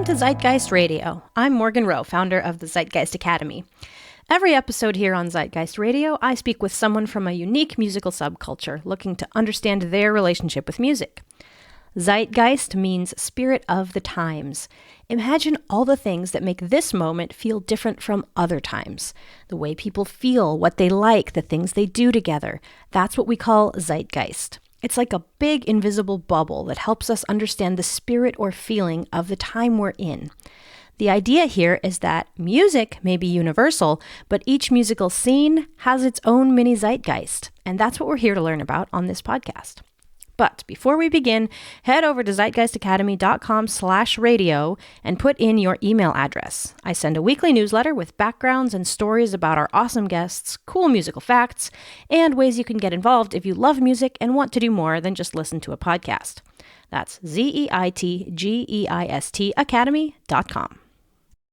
Welcome to Zeitgeist Radio. I'm Morgan Rowe, founder of the Zeitgeist Academy. Every episode here on Zeitgeist Radio, I speak with someone from a unique musical subculture looking to understand their relationship with music. Zeitgeist means spirit of the times. Imagine all the things that make this moment feel different from other times. The way people feel, what they like, the things they do together. That's what we call zeitgeist. It's like a big invisible bubble that helps us understand the spirit or feeling of the time we're in. The idea here is that music may be universal, but each musical scene has its own mini zeitgeist, and that's what we're here to learn about on this podcast. But before we begin, head over to zeitgeistacademy.com/radio and put in your email address. I send a weekly newsletter with backgrounds and stories about our awesome guests, cool musical facts, and ways you can get involved if you love music and want to do more than just listen to a podcast. That's zeitgeist academy.com.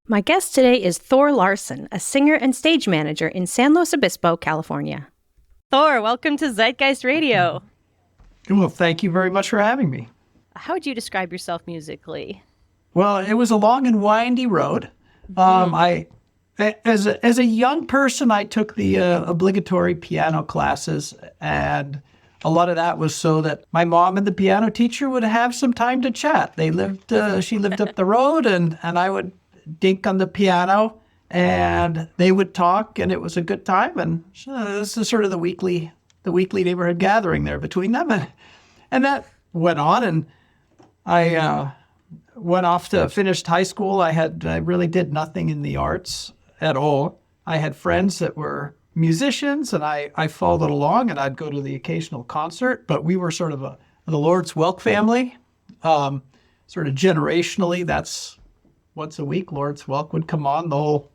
My guest today is Thor Larson, a singer and stage manager in San Luis Obispo, California. Thor, welcome to Zeitgeist Radio. Well, thank you very much for having me. How would you describe yourself musically? Well, it was a long and windy road. As a young person, I took the obligatory piano classes, and a lot of that was so that my mom and the piano teacher would have some time to chat. She lived up the road, and I would dink on the piano, and they would talk, and it was a good time. And this is sort of the weekly neighborhood gathering there between them. And that went on, and I went off to finished high school. I really did nothing in the arts at all. I had friends that were musicians, and I followed along, and I'd go to the occasional concert, but we were sort of the Lord's Welk family. Sort of generationally, that's once a week, Lord's Welk would come on, the whole,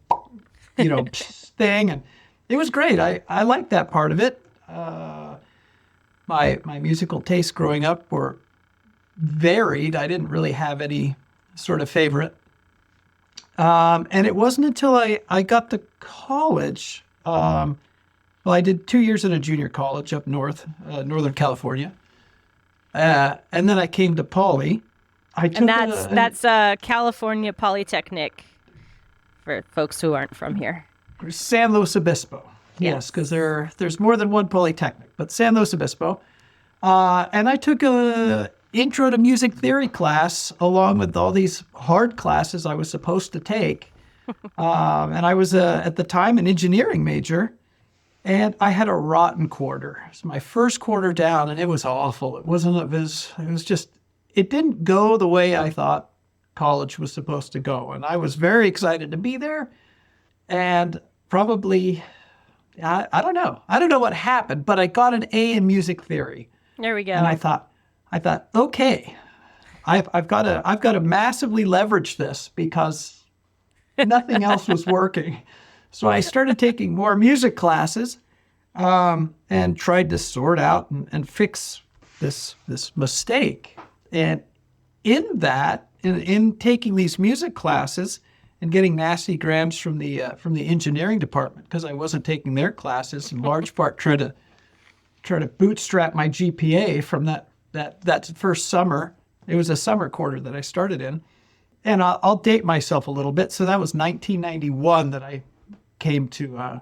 thing, and it was great. I liked that part of it. My musical tastes growing up were varied. I didn't really have any sort of favorite. And it wasn't until I got to college. I did 2 years in a junior college up north, Northern California. And then I came to Poly. That's California Polytechnic for folks who aren't from here. San Luis Obispo. Yes, because there's more than one polytechnic, but San Luis Obispo. And I took a intro to music theory class along with all these hard classes I was supposed to take. And I was, at the time, an engineering major, and I had a rotten quarter. It was my first quarter down, and it was awful. It was just, it didn't go the way I thought college was supposed to go. And I was very excited to be there, and probably... I don't know. I don't know what happened, but I got an A in music theory. There we go. And I thought, okay, I've got to massively leverage this because nothing else was working. So I started taking more music classes, and tried to sort out and fix this mistake. And in taking these music classes, and getting nasty grams from the engineering department because I wasn't taking their classes, in large part try to bootstrap my GPA from that first summer. It was a summer quarter that I started in, and I'll date myself a little bit. So that was 1991 that I came to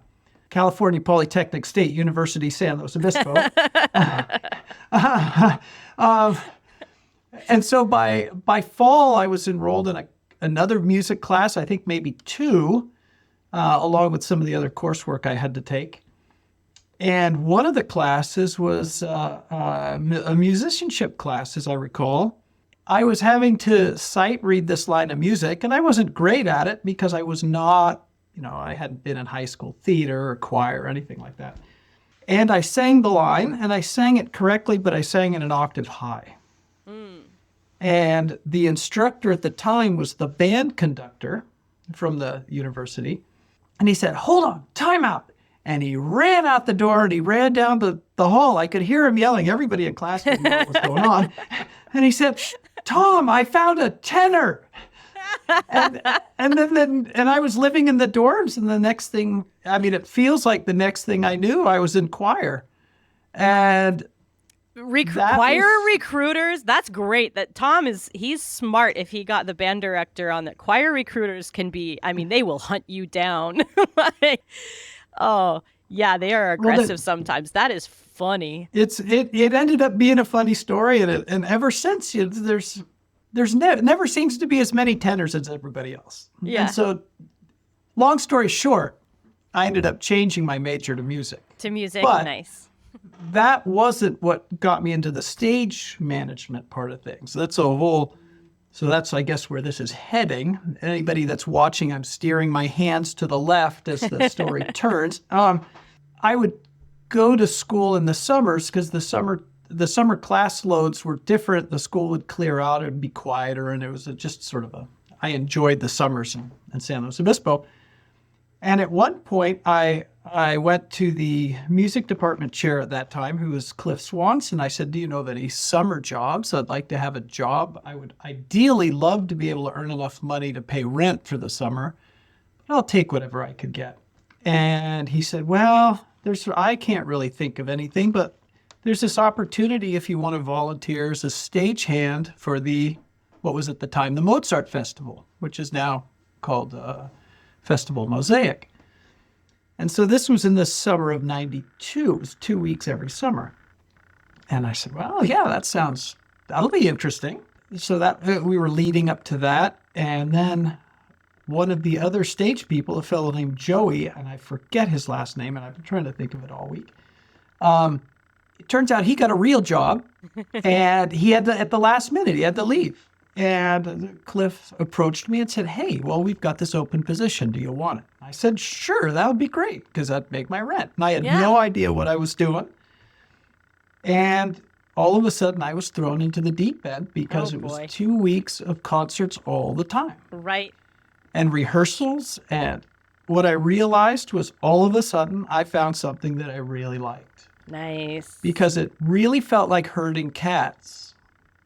California Polytechnic State University, San Luis Obispo. And so by fall, I was enrolled in another music class, I think maybe two, along with some of the other coursework I had to take. And one of the classes was a musicianship class, as I recall. I was having to sight read this line of music, and I wasn't great at it because I was not, I hadn't been in high school theater or choir or anything like that. And I sang the line, and I sang it correctly, but I sang in an octave high. And the instructor at the time was the band conductor from the university. And he said, "Hold on, time out." And he ran out the door and he ran down the hall. I could hear him yelling. Everybody in class didn't know what was going on. And he said, "Tom, I found a tenor." And I was living in the dorms, and the next thing, it feels like the next thing I knew, I was in choir. And Choir recruiters, that's great. That he's smart if he got the band director on that. Choir recruiters can be, I mean, they will hunt you down. Like, oh, yeah, they are aggressive sometimes. That is funny. It ended up being a funny story, and ever since, there's never seems to be as many tenors as everybody else. Yeah. And so, long story short, I ended up changing my major to music. But nice. That wasn't what got me into the stage management part of things. So that's, I guess, where this is heading. Anybody that's watching, I'm steering my hands to the left as the story turns. I would go to school in the summers because the summer class loads were different. The school would clear out and be quieter, and it was just sort of I enjoyed the summers in San Luis Obispo. And at one point, I went to the music department chair at that time, who was Cliff Swanson. I said, do you know of any summer jobs? I'd like to have a job. I would ideally love to be able to earn enough money to pay rent for the summer, but I'll take whatever I could get. And he said, well, I can't really think of anything, but there's this opportunity if you want to volunteer as a stagehand for what was at the time the Mozart Festival, which is now called Festival Mosaic. And so this was in the summer of 92. It was 2 weeks every summer. And I said, well, yeah, that'll be interesting. So that we were leading up to that. And then one of the other stage people, a fellow named Joey, and I forget his last name, and I've been trying to think of it all week. It turns out he got a real job, and he had at the last minute, he had to leave. And Cliff approached me and said, hey, well, we've got this open position. Do you want it? I said, sure, that would be great, because that'd make my rent. And I had no idea what I was doing. And all of a sudden, I was thrown into the deep end because it was 2 weeks of concerts all the time. Right. And rehearsals. And what I realized was all of a sudden, I found something that I really liked. Nice. Because it really felt like herding cats.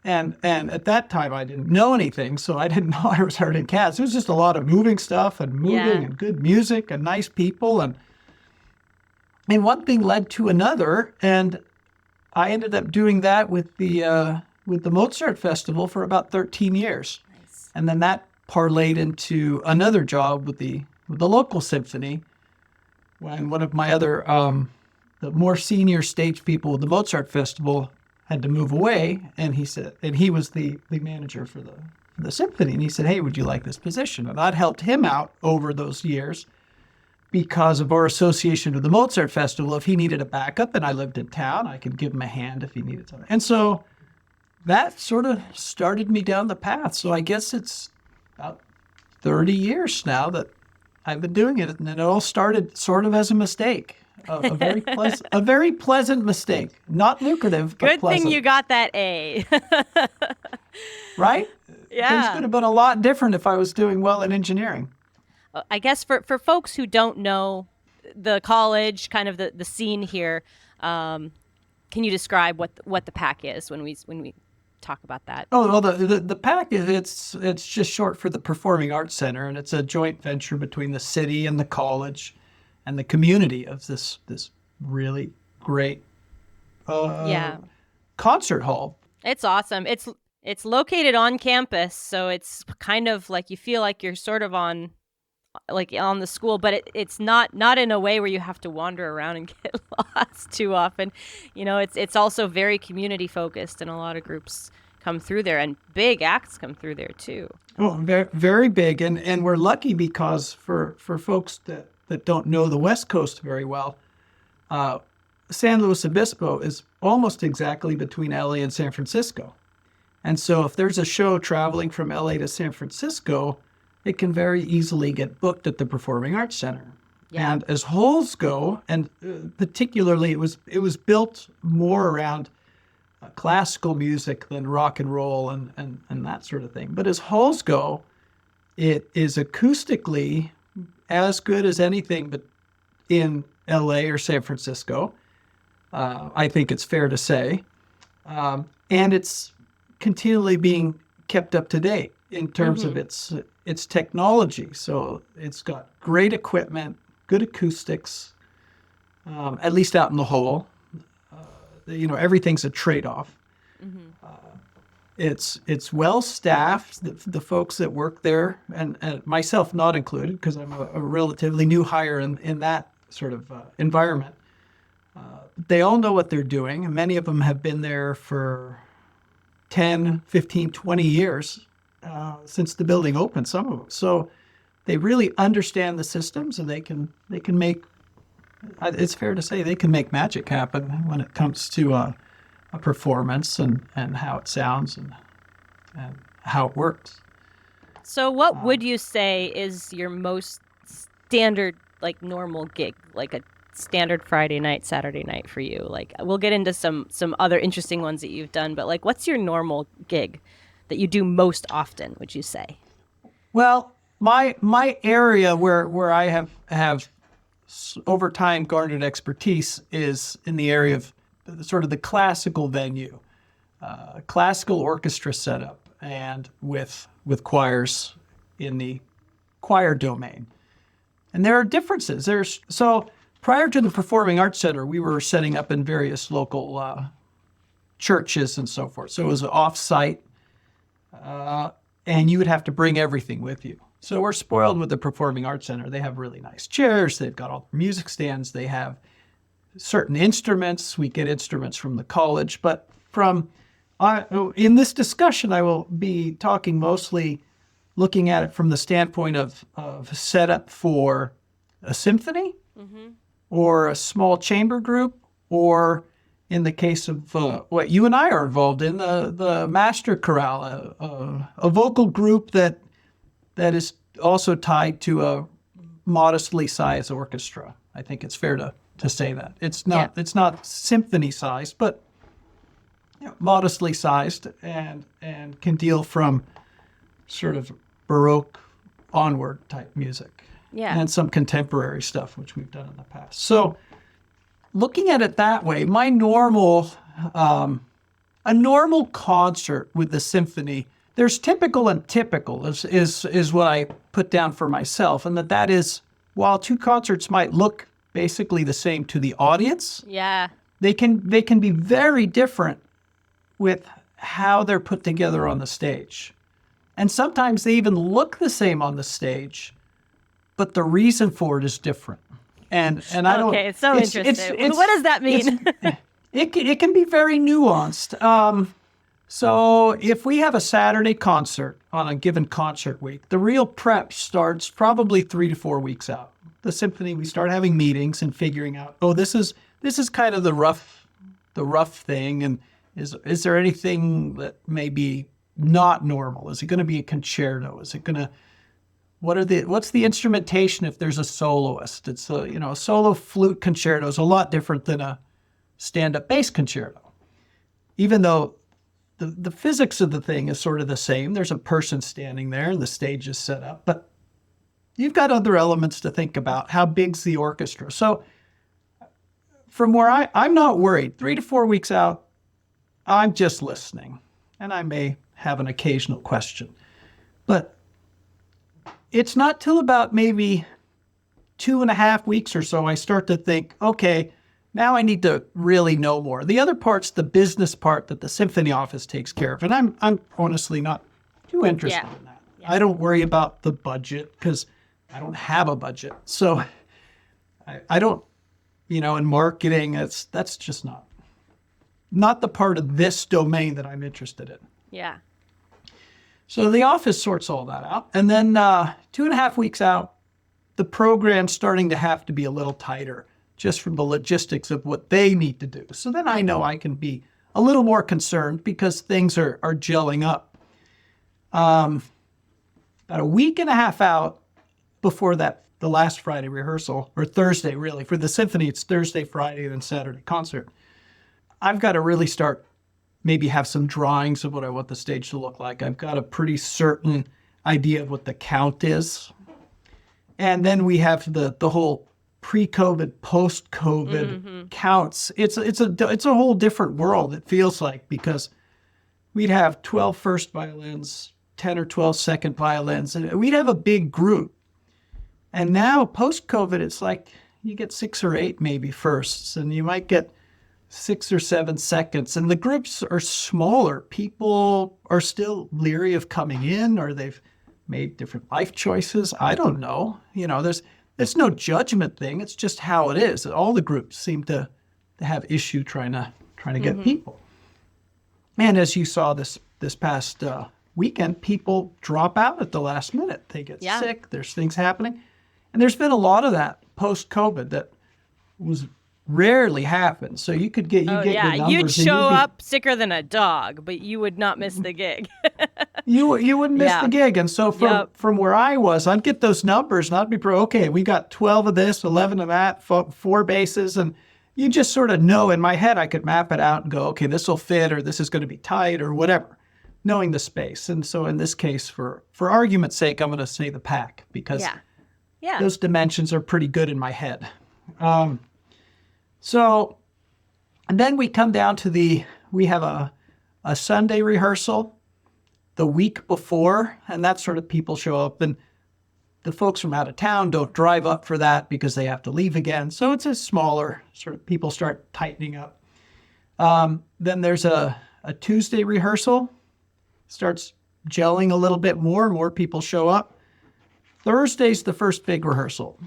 And at that time, I didn't know anything, so I didn't know I was herding cats. It was just a lot of moving stuff and and good music and nice people. And one thing led to another, and I ended up doing that with the Mozart Festival for about 13 years. Nice. And then that parlayed into another job with the local symphony when one of my other, the more senior stage people with the Mozart Festival had to move away, and he was the manager for the symphony, and he said, hey, would you like this position? And I'd helped him out over those years because of our association with the Mozart Festival. If he needed a backup and I lived in town, I could give him a hand if he needed something. And so that sort of started me down the path. So I guess it's about 30 years now that I've been doing it, and it all started sort of as a mistake. A very pleasant mistake. Not lucrative, but good pleasant. Thing you got that A. Right? Yeah. Things could have been a lot different if I was doing well in engineering. I guess for folks who don't know the college, kind of the scene here, can you describe what the PAC is when we talk about that? Oh, well, the PAC it's just short for the Performing Arts Center, and it's a joint venture between the city and the college and the community of this really great concert hall. It's awesome. It's located on campus, so it's kind of like you feel like you're sort of on the school, but it's not in a way where you have to wander around and get lost too often. You know, it's also very community focused, and a lot of groups come through there, and big acts come through there too. Oh, very, very big, and we're lucky because for folks that don't know the West Coast very well, San Luis Obispo is almost exactly between LA and San Francisco. And so if there's a show traveling from LA to San Francisco, it can very easily get booked at the Performing Arts Center. Yeah. And as halls go, and particularly it was built more around classical music than rock and roll and that sort of thing. But as halls go, it is acoustically as good as anything but in LA or San Francisco. I think it's fair to say. And it's continually being kept up to date in terms of its technology. So it's got great equipment, good acoustics, at least out in the hall. everything's a trade-off. It's well staffed. The folks that work there, and myself not included, because I'm a relatively new hire in that sort of environment. They all know what they're doing, and many of them have been there for 10, 15, 20 years since the building opened, some of them. So they really understand the systems, and they can make, it's fair to say, they can make magic happen when it comes to a performance and how it sounds and how it works. So what would you say is your most standard, like normal gig, like a standard Friday night, Saturday night for you? Like, we'll get into some other interesting ones that you've done, but like, what's your normal gig that you do most often, would you say? Well, my area where I have over time garnered expertise is in the area of sort of the classical venue, classical orchestra setup, and with choirs in the choir domain. And there are differences. So prior to the Performing Arts Center, we were setting up in various local churches and so forth. So it was off-site, and you would have to bring everything with you. So we're spoiled with the Performing Arts Center. They have really nice chairs. They've got all the music stands. They have certain instruments. We get instruments from the college. But in this discussion, I will be talking mostly looking at it from the standpoint of setup for a symphony or a small chamber group, or in the case of what you and I are involved in, the master chorale, a vocal group that is also tied to a modestly sized orchestra. I think it's fair to say that. It's not symphony sized, but modestly sized, and can deal from sort of Baroque onward type music. Yeah. And some contemporary stuff, which we've done in the past. So looking at it that way, my normal, a normal concert with the symphony, there's typical and typical is what I put down for myself. And that is, while two concerts might look basically the same to the audience, they can be very different with how they're put together on the stage. And sometimes they even look the same on the stage, but the reason for it is different. And I don't. Okay, it's so interesting. What does that mean? It can be very nuanced. So if we have a Saturday concert on a given concert week, the real prep starts probably 3 to 4 weeks out. The symphony, we start having meetings and figuring out, this is kind of the rough thing, and is there anything that may be not normal? Is it going to be a concerto? Is it going to what's the instrumentation if there's a soloist? It's a solo flute concerto is a lot different than a stand-up bass concerto. Even though the physics of the thing is sort of the same. There's a person standing there and the stage is set up, but you've got other elements to think about. How big's the orchestra? So from where I'm not worried. 3 to 4 weeks out, I'm just listening, and I may have an occasional question. But it's not till about maybe 2.5 weeks or so I start to think, okay, now I need to really know more. The other part's the business part that the symphony office takes care of, and I'm honestly not too interested in that. Yeah. I don't worry about the budget because I don't have a budget. So I don't, in marketing, that's just not the part of this domain that I'm interested in. Yeah. So the office sorts all that out. And then 2.5 weeks out, the program's starting to have to be a little tighter just from the logistics of what they need to do. So then I know I can be a little more concerned because things are gelling up. About a week and a half out before the last Friday rehearsal, or Thursday really, for the symphony, it's Thursday, Friday, then Saturday concert. I've got to really start, maybe have some drawings of what I want the stage to look like. I've got a pretty certain idea of what the count is. And then we have the whole pre-COVID, post-COVID counts. It's a whole different world, it feels like, because we'd have 12 first violins, 10 or 12 second violins, and we'd have a big group. And now, post-COVID, it's like you get 6 or 8 maybe firsts, and you might get 6 or 7 seconds. And the groups are smaller. People are still leery of coming in, or they've made different life choices. I don't know. There's no judgment thing. It's just how it is. All the groups seem to have issue trying to get people. And as you saw this past weekend, people drop out at the last minute. They get sick. There's things happening. And there's been a lot of that post-COVID that was rarely happened. So you get your numbers. You'd show up sicker than a dog, but you would not miss the gig. You wouldn't miss the gig. And so from where I was, I'd get those numbers and I'd be, okay, we got 12 of this, 11 of that, 4 bases. And you just sort of know, in my head, I could map it out and go, okay, this will fit, or this is going to be tight, or whatever, knowing the space. And so in this case, for argument's sake, I'm going to say the pack, because those dimensions are pretty good in my head. And then we come down to we have a Sunday rehearsal the week before, and that's sort of people show up, and the folks from out of town don't drive up for that because they have to leave again. So it's a smaller sort of, people start tightening up. Then there's a Tuesday rehearsal, starts gelling a little bit more people show up. Thursday's the first big rehearsal.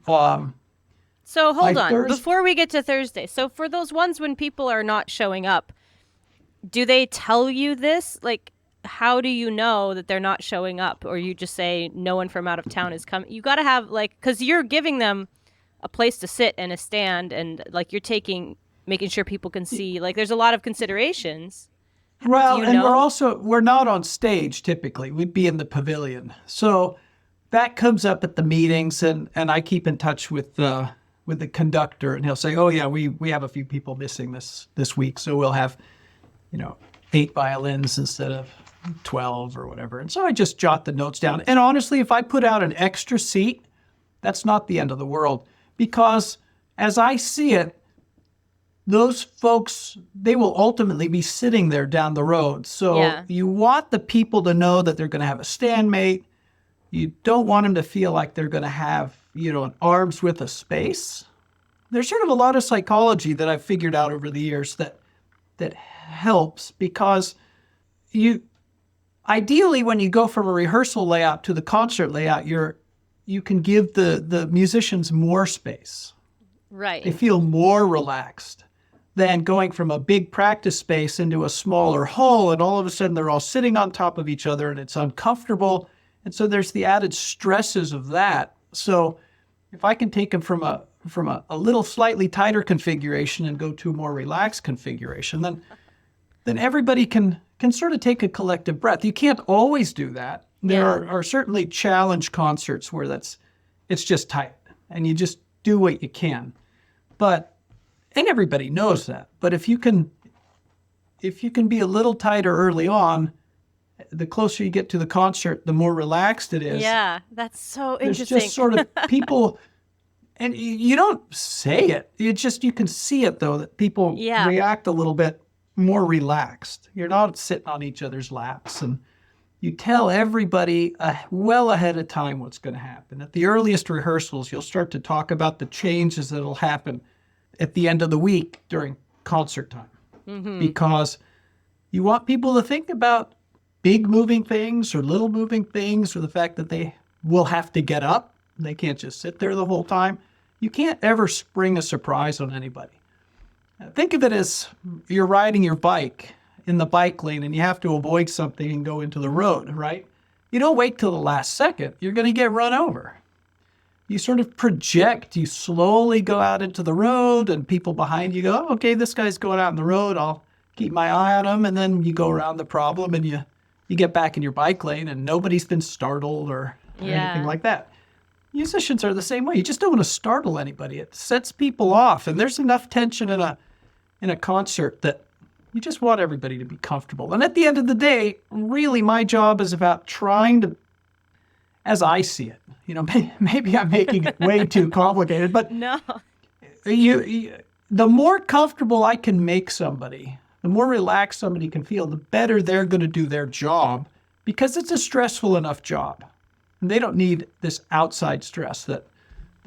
So hold on, before we get to Thursday. So for those ones when people are not showing up, do they tell you this? Like, how do you know that they're not showing up? Or you just say no one from out of town is coming? You got to have, like, because you're giving them a place to sit and a stand, and like you're making sure people can see. Like, there's a lot of considerations. Well, we're not on stage typically. We'd be in the pavilion. So that comes up at the meetings, and I keep in touch with the conductor, and he'll say, oh yeah, we have a few people missing this week, so we'll have 8 violins instead of 12 or whatever. And so I just jot the notes down. And honestly, if I put out an extra seat, that's not the end of the world, because as I see it, those folks, they will ultimately be sitting there down the road. So you want the people to know that they're going to have a standmate. You don't want them to feel like they're going to have, an arm's width of space. There's sort of a lot of psychology that I've figured out over the years that helps, because ideally when you go from a rehearsal layout to the concert layout, you can give the musicians more space. Right. They feel more relaxed than going from a big practice space into a smaller hall, and all of a sudden they're all sitting on top of each other and it's uncomfortable. And so there's the added stresses of that. So if I can take them from a little slightly tighter configuration and go to a more relaxed configuration, then everybody can sort of take a collective breath. You can't always do that. There are certainly challenge concerts where it's just tight and you just do what you can. And everybody knows that. But if you can be a little tighter early on, the closer you get to the concert, the more relaxed it is. Yeah, that's so interesting. There's just sort of people, and you don't say it. You can see it, though, that people react a little bit more relaxed. You're not sitting on each other's laps, and you tell everybody well ahead of time what's going to happen. At the earliest rehearsals, you'll start to talk about the changes that'll happen at the end of the week during concert time, because you want people to think about big moving things or little moving things, or the fact that they will have to get up. They can't just sit there the whole time. You can't ever spring a surprise on anybody. Think of it as you're riding your bike in the bike lane and you have to avoid something and go into the road, right? You don't wait till the last second. You're going to get run over. You sort of project. You slowly go out into the road, and people behind you go, oh, okay, this guy's going out in the road. I'll keep my eye on him. And then you go around the problem, and you get back in your bike lane, and nobody's been startled or anything like that. Musicians are the same way. You just don't want to startle anybody. It sets people off, and there's enough tension in a concert that you just want everybody to be comfortable. And at the end of the day, really my job is about trying to, as I see it, maybe I'm making it way too complicated, but no. The more comfortable I can make somebody, the more relaxed somebody can feel, the better they're going to do their job, because it's a stressful enough job. And they don't need this outside stress that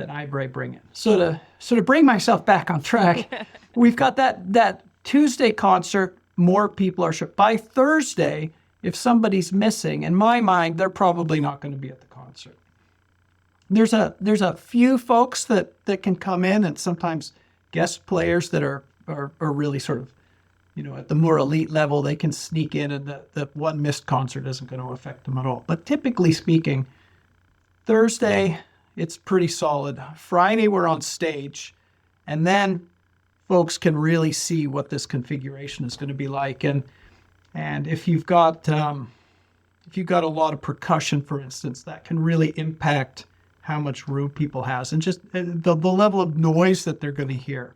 I bring in. So to bring myself back on track, we've got that Tuesday concert, more people are by Thursday, if somebody's missing, in my mind, they're probably not going to be at the concert. There's a few folks that can come in, and sometimes guest players that are really sort of, at the more elite level, they can sneak in, and the one missed concert isn't going to affect them at all. But typically speaking, Thursday, it's pretty solid. Friday, we're on stage, and then folks can really see what this configuration is going to be like. And if you've got a lot of percussion, for instance, that can really impact how much room people has, and just the level of noise that they're going to hear.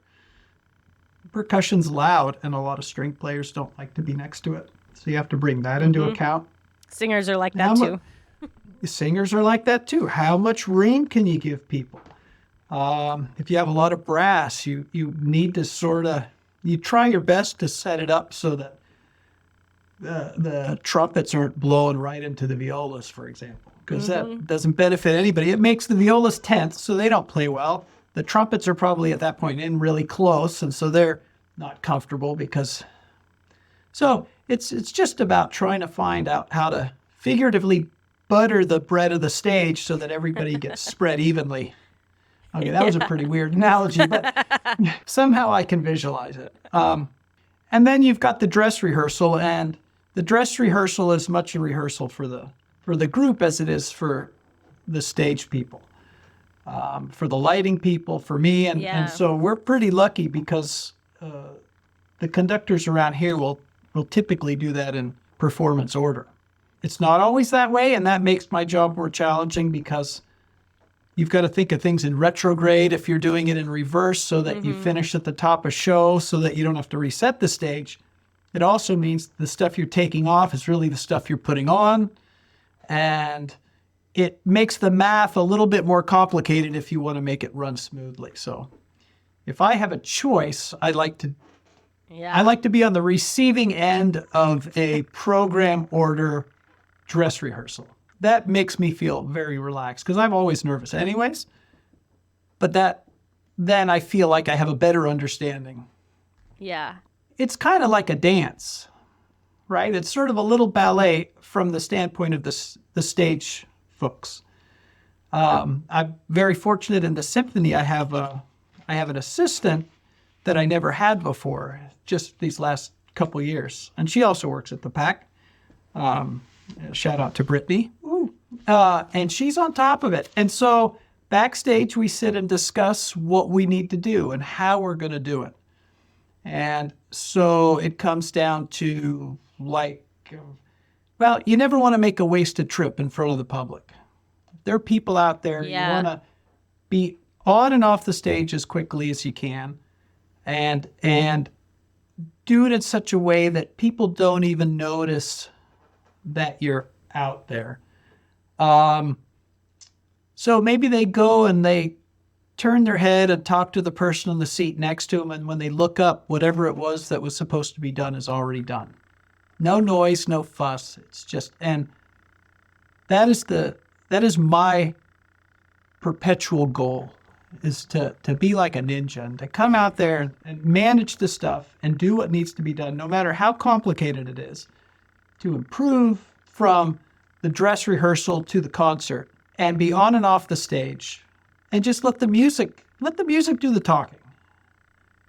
Percussion's loud, and a lot of string players don't like to be next to it. So you have to bring that into account. Singers are like that too. Singers are like that too. How much room can you give people? If you have a lot of brass, you need to you try your best to set it up so that the trumpets aren't blowing right into the violas, for example, because that doesn't benefit anybody. It makes the violas tense, so they don't play well. The trumpets are probably at that point in really close, and so they're not comfortable So it's just about trying to find out how to figuratively butter the bread of the stage so that everybody gets spread evenly. Okay, that was a pretty weird analogy, but somehow I can visualize it. And then you've got the dress rehearsal, and the dress rehearsal is much a rehearsal for the group as it is for the stage people, for the lighting people, for me, and so we're pretty lucky because the conductors around here will typically do that in performance order. It's not always that way, and that makes my job more challenging because you've got to think of things in retrograde if you're doing it in reverse so that you finish at the top of show so that you don't have to reset the stage. It also means the stuff you're taking off is really the stuff you're putting on, and it makes the math a little bit more complicated if you want to make it run smoothly. So if I have a choice, I like to be on the receiving end of a program order dress rehearsal. That makes me feel very relaxed because I'm always nervous anyways. But then I feel like I have a better understanding. Yeah. It's kind of like a dance, right? It's sort of a little ballet from the standpoint of the stage folks. I'm very fortunate in the symphony. I have an assistant that I never had before, just these last couple years. And she also works at the PAC. Shout out to Brittany. And she's on top of it. And so backstage, we sit and discuss what we need to do and how we're going to do it. And so it comes down to you never want to make a wasted trip in front of the public. There are people out there, you want to be on and off the stage as quickly as you can and do it in such a way that people don't even notice that you're out there. So maybe they go and they turn their head and talk to the person in the seat next to them, and when they look up, whatever it was that was supposed to be done is already done. No noise, no fuss. It's just, and that is my perpetual goal, is to be like a ninja and to come out there and manage the stuff and do what needs to be done, no matter how complicated it is, to improve from the dress rehearsal to the concert and be on and off the stage and just let the music do the talking.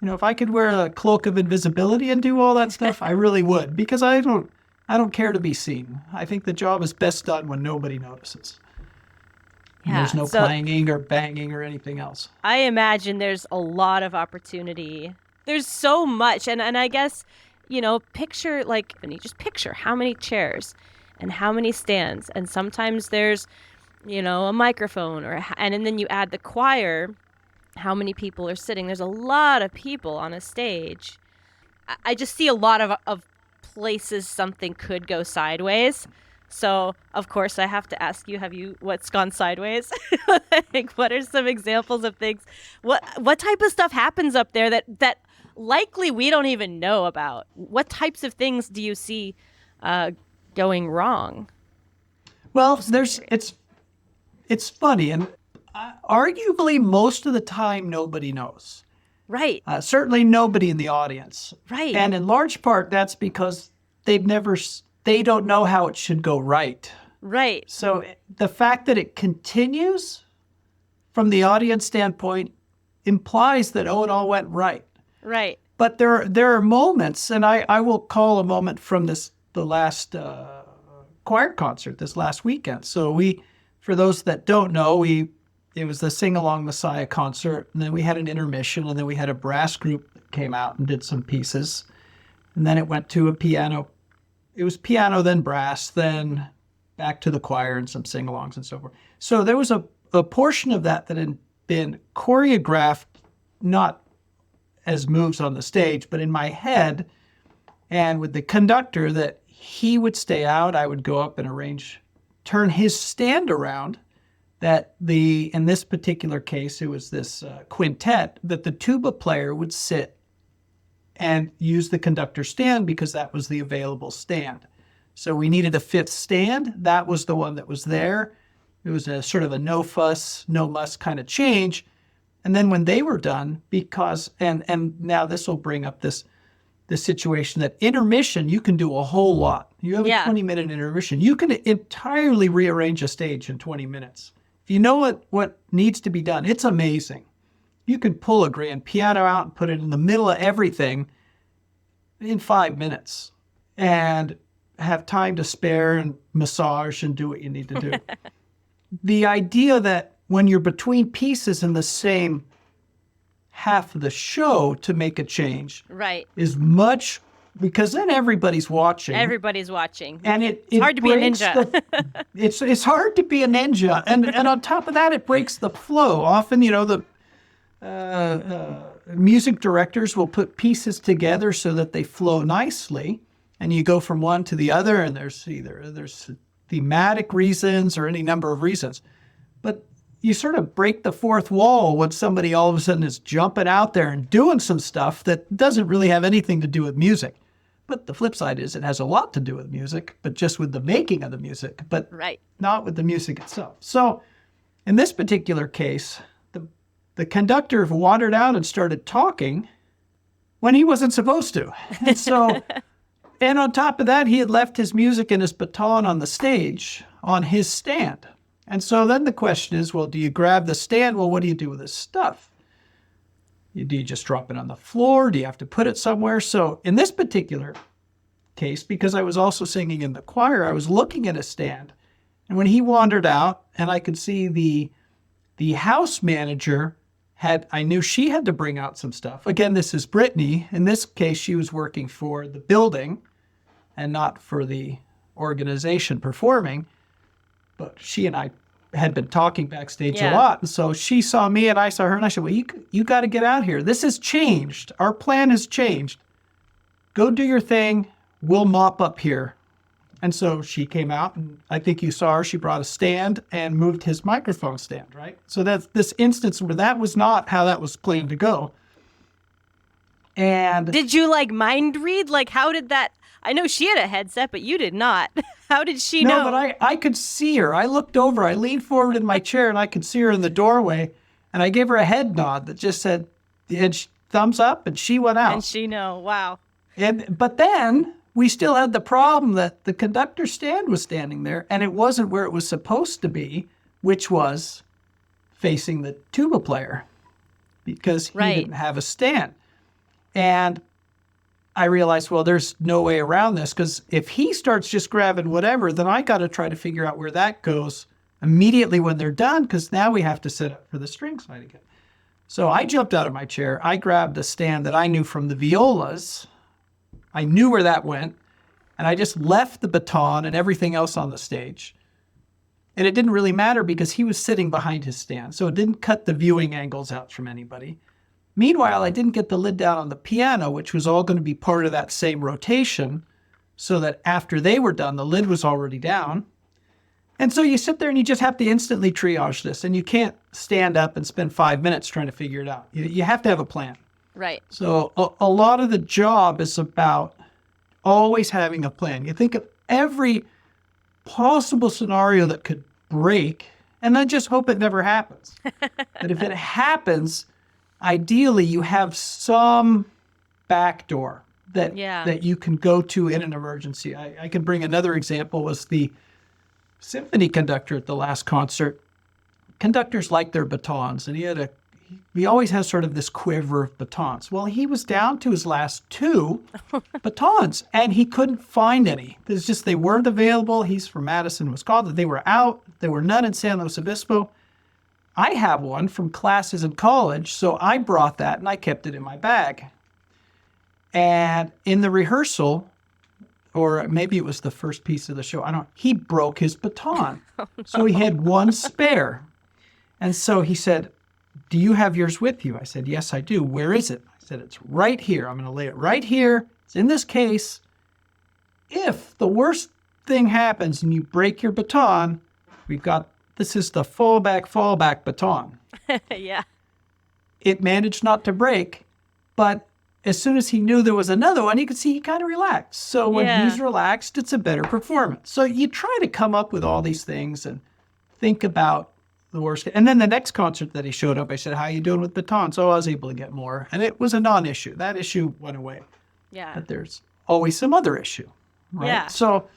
If I could wear a cloak of invisibility and do all that stuff, I really would, because I don't care to be seen. I think the job is best done when nobody notices. Yeah, there's no clanging or banging or anything else. I imagine there's a lot of opportunity. There's so much. And I guess, picture how many chairs and how many stands. And sometimes there's, a microphone and then you add the choir, how many people are sitting. There's a lot of people on a stage. I just see a lot of places something could go sideways. So, of course, I have to ask you, what's gone sideways? What are some examples of things? What type of stuff happens up there that likely we don't even know about? What types of things do you see going wrong? Well, it's funny, and arguably most of the time nobody knows. Right. Certainly nobody in the audience. Right. And in large part, that's because they don't know how it should go right. Right. So the fact that it continues from the audience standpoint implies that, oh, it all went right. Right. But there are moments, and I will call a moment from the last choir concert this last weekend. So for those that don't know, it was the Sing Along Messiah concert, and then we had an intermission, and then we had a brass group that came out and did some pieces. And then it went to a piano. It was piano, then brass, then back to the choir and some sing-alongs and so forth. So there was a portion of that had been choreographed, not as moves on the stage, but in my head, and with the conductor, that he would stay out, I would go up and turn his stand around, that in this particular case, it was this quintet, that the tuba player would sit and use the conductor stand because that was the available stand. So we needed a fifth stand. That was the one that was there. It was a sort of a no fuss, no muss kind of change. And then when they were done, and now this will bring up this situation that intermission, you can do a whole lot. You have a 20-minute intermission. You can entirely rearrange a stage in 20 minutes. If you know what needs to be done, it's amazing. You can pull a grand piano out and put it in the middle of everything in 5 minutes and have time to spare and massage and do what you need to do. The idea that when you're between pieces in the same half of the show to make a change Right. is much, because then everybody's watching. Everybody's watching. And it's hard to be a ninja. It's hard to be a ninja. And on top of that, it breaks the flow. Often, the music directors will put pieces together so that they flow nicely. And you go from one to the other, and there's thematic reasons or any number of reasons. But you sort of break the fourth wall when somebody all of a sudden is jumping out there and doing some stuff that doesn't really have anything to do with music. But the flip side is it has a lot to do with music, but just with the making of the music, but not with the music itself. So in this particular case, the conductor wandered out and started talking when he wasn't supposed to. And so, and on top of that, he had left his music and his baton on the stage on his stand. And so then the question is, well, do you grab the stand? Well, what do you do with this stuff? Do you just drop it on the floor? Do you have to put it somewhere? So in this particular case, because I was also singing in the choir, I was looking at a stand. And when he wandered out, and I could see the house manager I knew she had to bring out some stuff. Again, this is Brittany. In this case, she was working for the building and not for the organization performing. But she and I had been talking backstage a lot. And so she saw me and I saw her, and I said, well, you got to get out here. This has changed. Our plan has changed. Go do your thing. We'll mop up here. And so she came out, and I think you saw her. She brought a stand and moved his microphone stand, right? So that's this instance where that was not how that was planned to go. And did you mind read? How did that? I know she had a headset, but you did not. How did she know? No, but I could see her. I looked over. I leaned forward in my chair, and I could see her in the doorway. And I gave her a head nod that just said, thumbs up, and she went out. And she know. Wow. But then we still had the problem that the conductor stand was standing there, and it wasn't where it was supposed to be, which was facing the tuba player, because he didn't have a stand. And I realized, well, there's no way around this, because if he starts just grabbing whatever, then I got to try to figure out where that goes immediately when they're done, because now we have to set up for the string side again. So I jumped out of my chair. I grabbed a stand that I knew from the violas. I knew where that went, and I just left the baton and everything else on the stage. And it didn't really matter because he was sitting behind his stand, so it didn't cut the viewing angles out from anybody. Meanwhile, I didn't get the lid down on the piano, which was all going to be part of that same rotation, so that after they were done, the lid was already down. And so you sit there and you just have to instantly triage this, and you can't stand up and spend 5 minutes trying to figure it out. You have to have a plan. Right. So a lot of the job is about always having a plan. You think of every possible scenario that could break, and then just hope it never happens. But if it happens, ideally you have some back door that Yeah. that you can go to in an emergency. I can bring another example was the symphony conductor at the last concert. Conductors like their batons, and he always has sort of this quiver of batons. Well, he was down to his last two batons, and he couldn't find any. There's just they weren't available. He's from Madison, Wisconsin. They were out. There were none in San Luis Obispo. I have one from classes in college, so I brought that and I kept it in my bag. And in the rehearsal, or maybe it was the first piece of the show, he broke his baton. So he had one spare. And so he said, "Do you have yours with you?" I said, "Yes, I do. Where is it?" I said, "It's right here. I'm going to lay it right here. It's in this case. If the worst thing happens and you break your baton, this is the fallback baton." Yeah. It managed not to break, but as soon as he knew there was another one, you could see he kind of relaxed. So when Yeah. he's relaxed, it's a better performance. So you try to come up with all these things and think about the worst. And then the next concert that he showed up, I said, "How you doing with batons?" So I was able to get more. And it was a non-issue. That issue went away. Yeah. But there's always some other issue, right? Yeah. So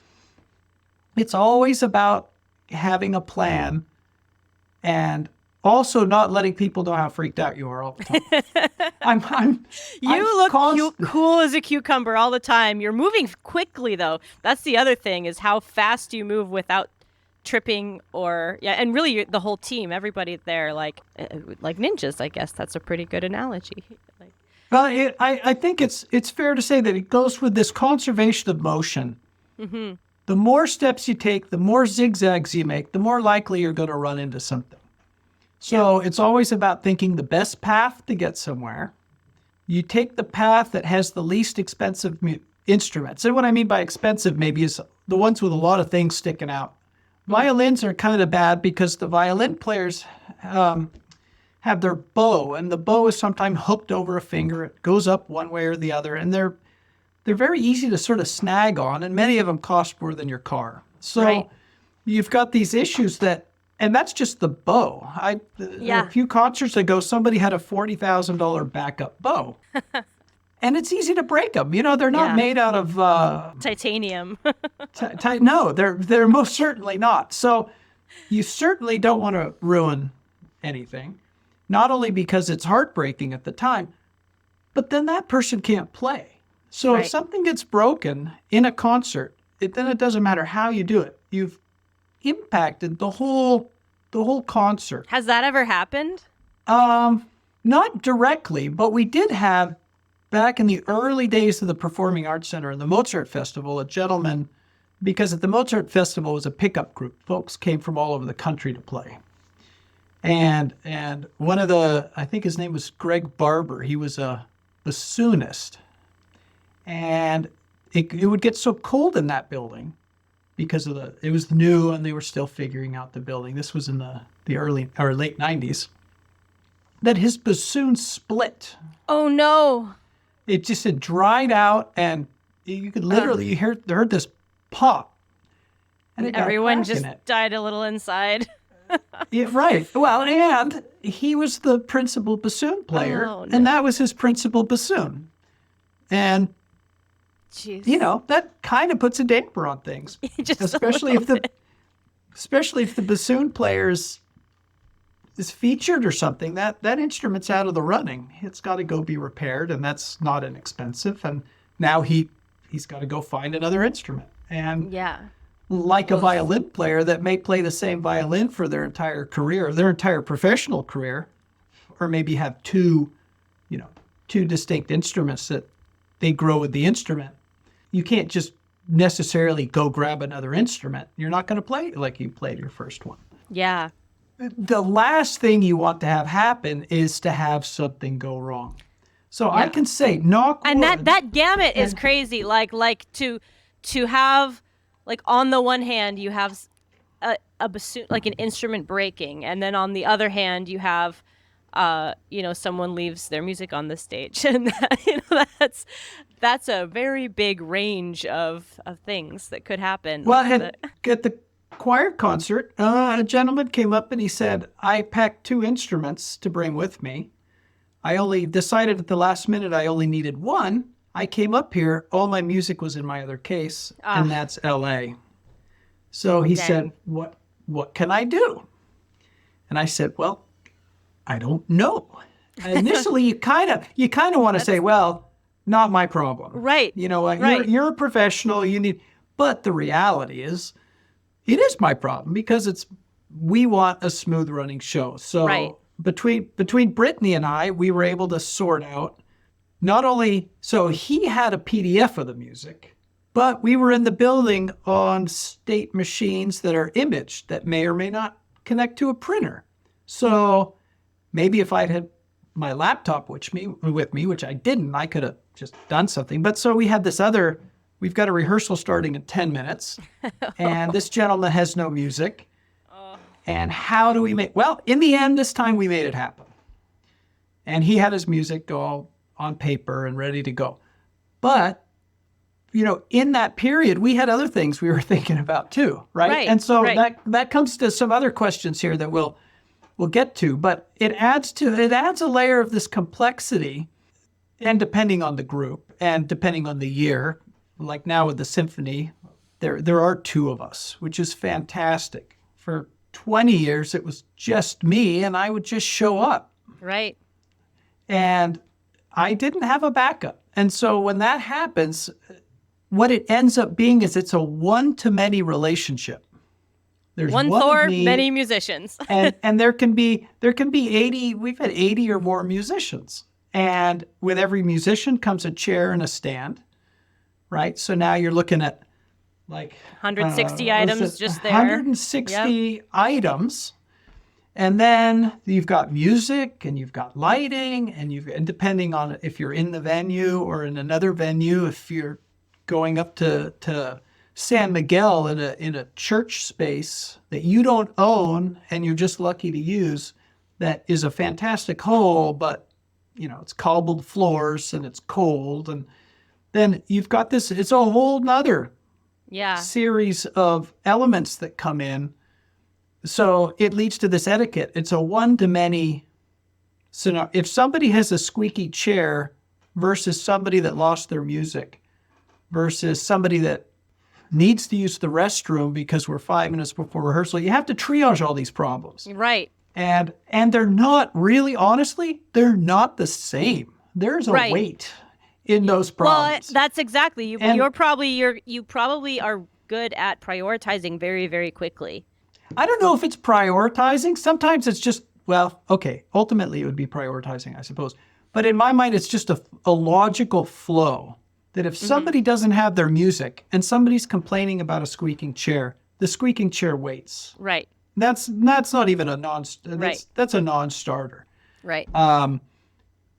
it's always about having a plan and also not letting people know how freaked out you are all the time. You look cool as a cucumber all the time. You're moving quickly, though. That's the other thing, is how fast you move without tripping and really the whole team, everybody there, like ninjas, I guess. That's a pretty good analogy. Well, I think it's fair to say that it goes with this conservation of motion. Mm-hmm. The more steps you take, the more zigzags you make, the more likely you're going to run into something. So it's always about thinking the best path to get somewhere. You take the path that has the least expensive instruments. And what I mean by expensive maybe is the ones with a lot of things sticking out. Violins are kind of bad because the violin players have their bow, and the bow is sometimes hooked over a finger. It goes up one way or the other, and they're very easy to sort of snag on, and many of them cost more than your car. So you've got these issues and that's just the bow. A few concerts ago, somebody had a $40,000 backup bow. And it's easy to break them. They're not made out of titanium. No, they're most certainly not. So you certainly don't want to ruin anything, not only because it's heartbreaking at the time, but then that person can't play. So if something gets broken in a concert, then it doesn't matter how you do it. You've impacted the whole concert. Has that ever happened? Not directly, but we did have, back in the early days of the Performing Arts Center and the Mozart Festival, a gentleman, because at the Mozart Festival was a pickup group. Folks came from all over the country to play. And one of I think his name was Greg Barber. He was a bassoonist. And it would get so cold in that building because it was new and they were still figuring out the building. This was in the early or late 90s. That his bassoon split. Oh no. It just had dried out, and you could literally heard this pop. And everyone just died a little inside. Yeah, right. Well, and he was the principal bassoon player, and that was his principal bassoon. And jeez. That kind of puts a damper on things, especially if the bassoon player is featured or something. That instrument's out of the running. It's got to go be repaired, and that's not inexpensive. And now he's got to go find another instrument. And like a violin player that may play the same violin for their entire career, their entire professional career, or maybe have two distinct instruments that they grow with the instrument. You can't just necessarily go grab another instrument. You're not going to play like you played your first one. Yeah. The last thing you want to have happen is to have something go wrong. So I can say, knock wood. And that gamut is crazy. Like to have, like, on the one hand, you have a bassoon, like an instrument breaking, and then on the other hand, you have, someone leaves their music on the stage, and that's a very big range of things that could happen. Well, at the choir concert, a gentleman came up and he said, "I packed two instruments to bring with me. I only decided at the last minute I only needed one. I came up here, all my music was in my other case, and that's LA. So he said, what can I do? And I said, well, I don't know. Initially, you kind of want to say, well, not my problem. Right. You know, Right. you're a professional. But the reality is, it is my problem because we want a smooth running show. So Right. between Brittany and I, we were able to sort out not only, so he had a PDF of the music, but we were in the building on state machines that are imaged that may or may not connect to a printer. So maybe if I'd had my laptop with me, which I didn't, I could have just done something. But so we've got a rehearsal starting in 10 minutes, and this gentleman has no music. And how do we well, in the end, this time we made it happen. And he had his music all on paper and ready to go. But, in that period, we had other things we were thinking about too, right? Right, And so right. that comes to some other questions here that we'll get to. But it adds a layer of this complexity, and depending on the group and depending on the year, like now with the symphony, there are two of us, which is fantastic. For 20 years, it was just me, and I would just show up. Right. And I didn't have a backup. And so when that happens, what it ends up being is it's a one-to-many relationship. There's One of Thor, me, many musicians. and there can be 80, we've had 80 or more musicians. And with every musician comes a chair and a stand, right? So now you're looking at like 160 items just there. 160 items. And then you've got music and you've got lighting and depending on if you're in the venue or in another venue, if you're going up to San Miguel in a church space that you don't own and you're just lucky to use, that is a fantastic hall, but it's cobbled floors and it's cold. And then you've got this, it's a whole nother series of elements that come in. So it leads to this etiquette. It's a one-to-many scenario. If somebody has a squeaky chair versus somebody that lost their music versus somebody that needs to use the restroom because we're 5 minutes before rehearsal, you have to triage all these problems. Right. And they're not really, honestly, they're not the same. There's a Right. weight in those problems. Well, that's exactly. You probably are good at prioritizing very, very quickly. I don't know if it's prioritizing. Sometimes it's just, well, okay, ultimately it would be prioritizing, I suppose. But in my mind, it's just a logical flow that if somebody doesn't have their music and somebody's complaining about a squeaking chair, the squeaking chair waits. Right. That's not even a Right. that's a non-starter. Right.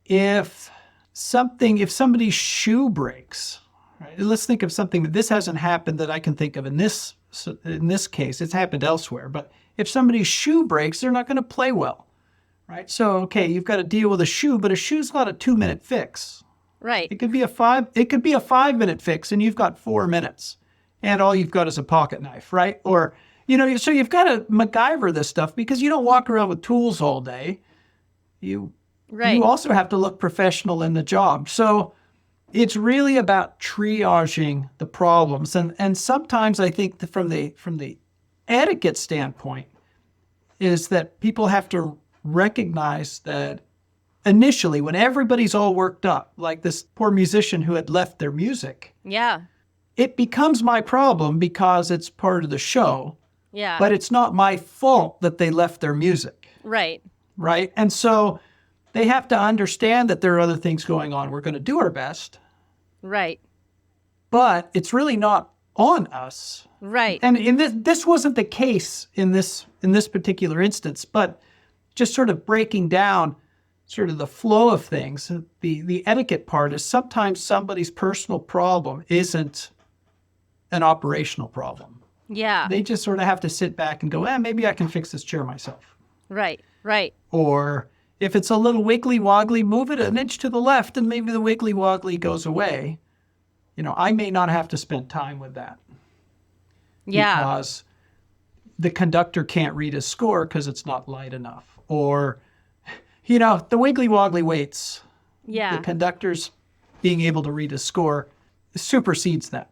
If somebody's shoe breaks, right? Let's think of something that this hasn't happened that I can think of in this case. It's happened elsewhere. But if somebody's shoe breaks, they're not going to play well, right? So, okay, you've got to deal with a shoe, but a shoe's not a 2-minute fix. Right. It could be a 5-minute fix, and you've got 4 minutes, and all you've got is a pocket knife, right? Or, so you've got to MacGyver this stuff because you don't walk around with tools all day. You also have to look professional in the job. So it's really about triaging the problems. And sometimes I think that from the etiquette standpoint is that people have to recognize that initially when everybody's all worked up, like this poor musician who had left their music, Yeah. it becomes my problem because it's part of the show, Yeah. but it's not my fault that they left their music, Right. right? And so they have to understand that there are other things going on. We're going to do our best, Right. but it's really not on us. Right. And this wasn't the case in this particular instance, but just sort of breaking down sort of the flow of things, the etiquette part is sometimes somebody's personal problem isn't an operational problem. Yeah. They just sort of have to sit back and go, maybe I can fix this chair myself. Right. Right. Or if it's a little wiggly woggly, move it an inch to the left and maybe the wiggly woggly goes away. I may not have to spend time with that. Yeah. Because the conductor can't read his score because it's not light enough. Or, The wiggly woggly weights, Yeah. the conductors being able to read a score supersedes that.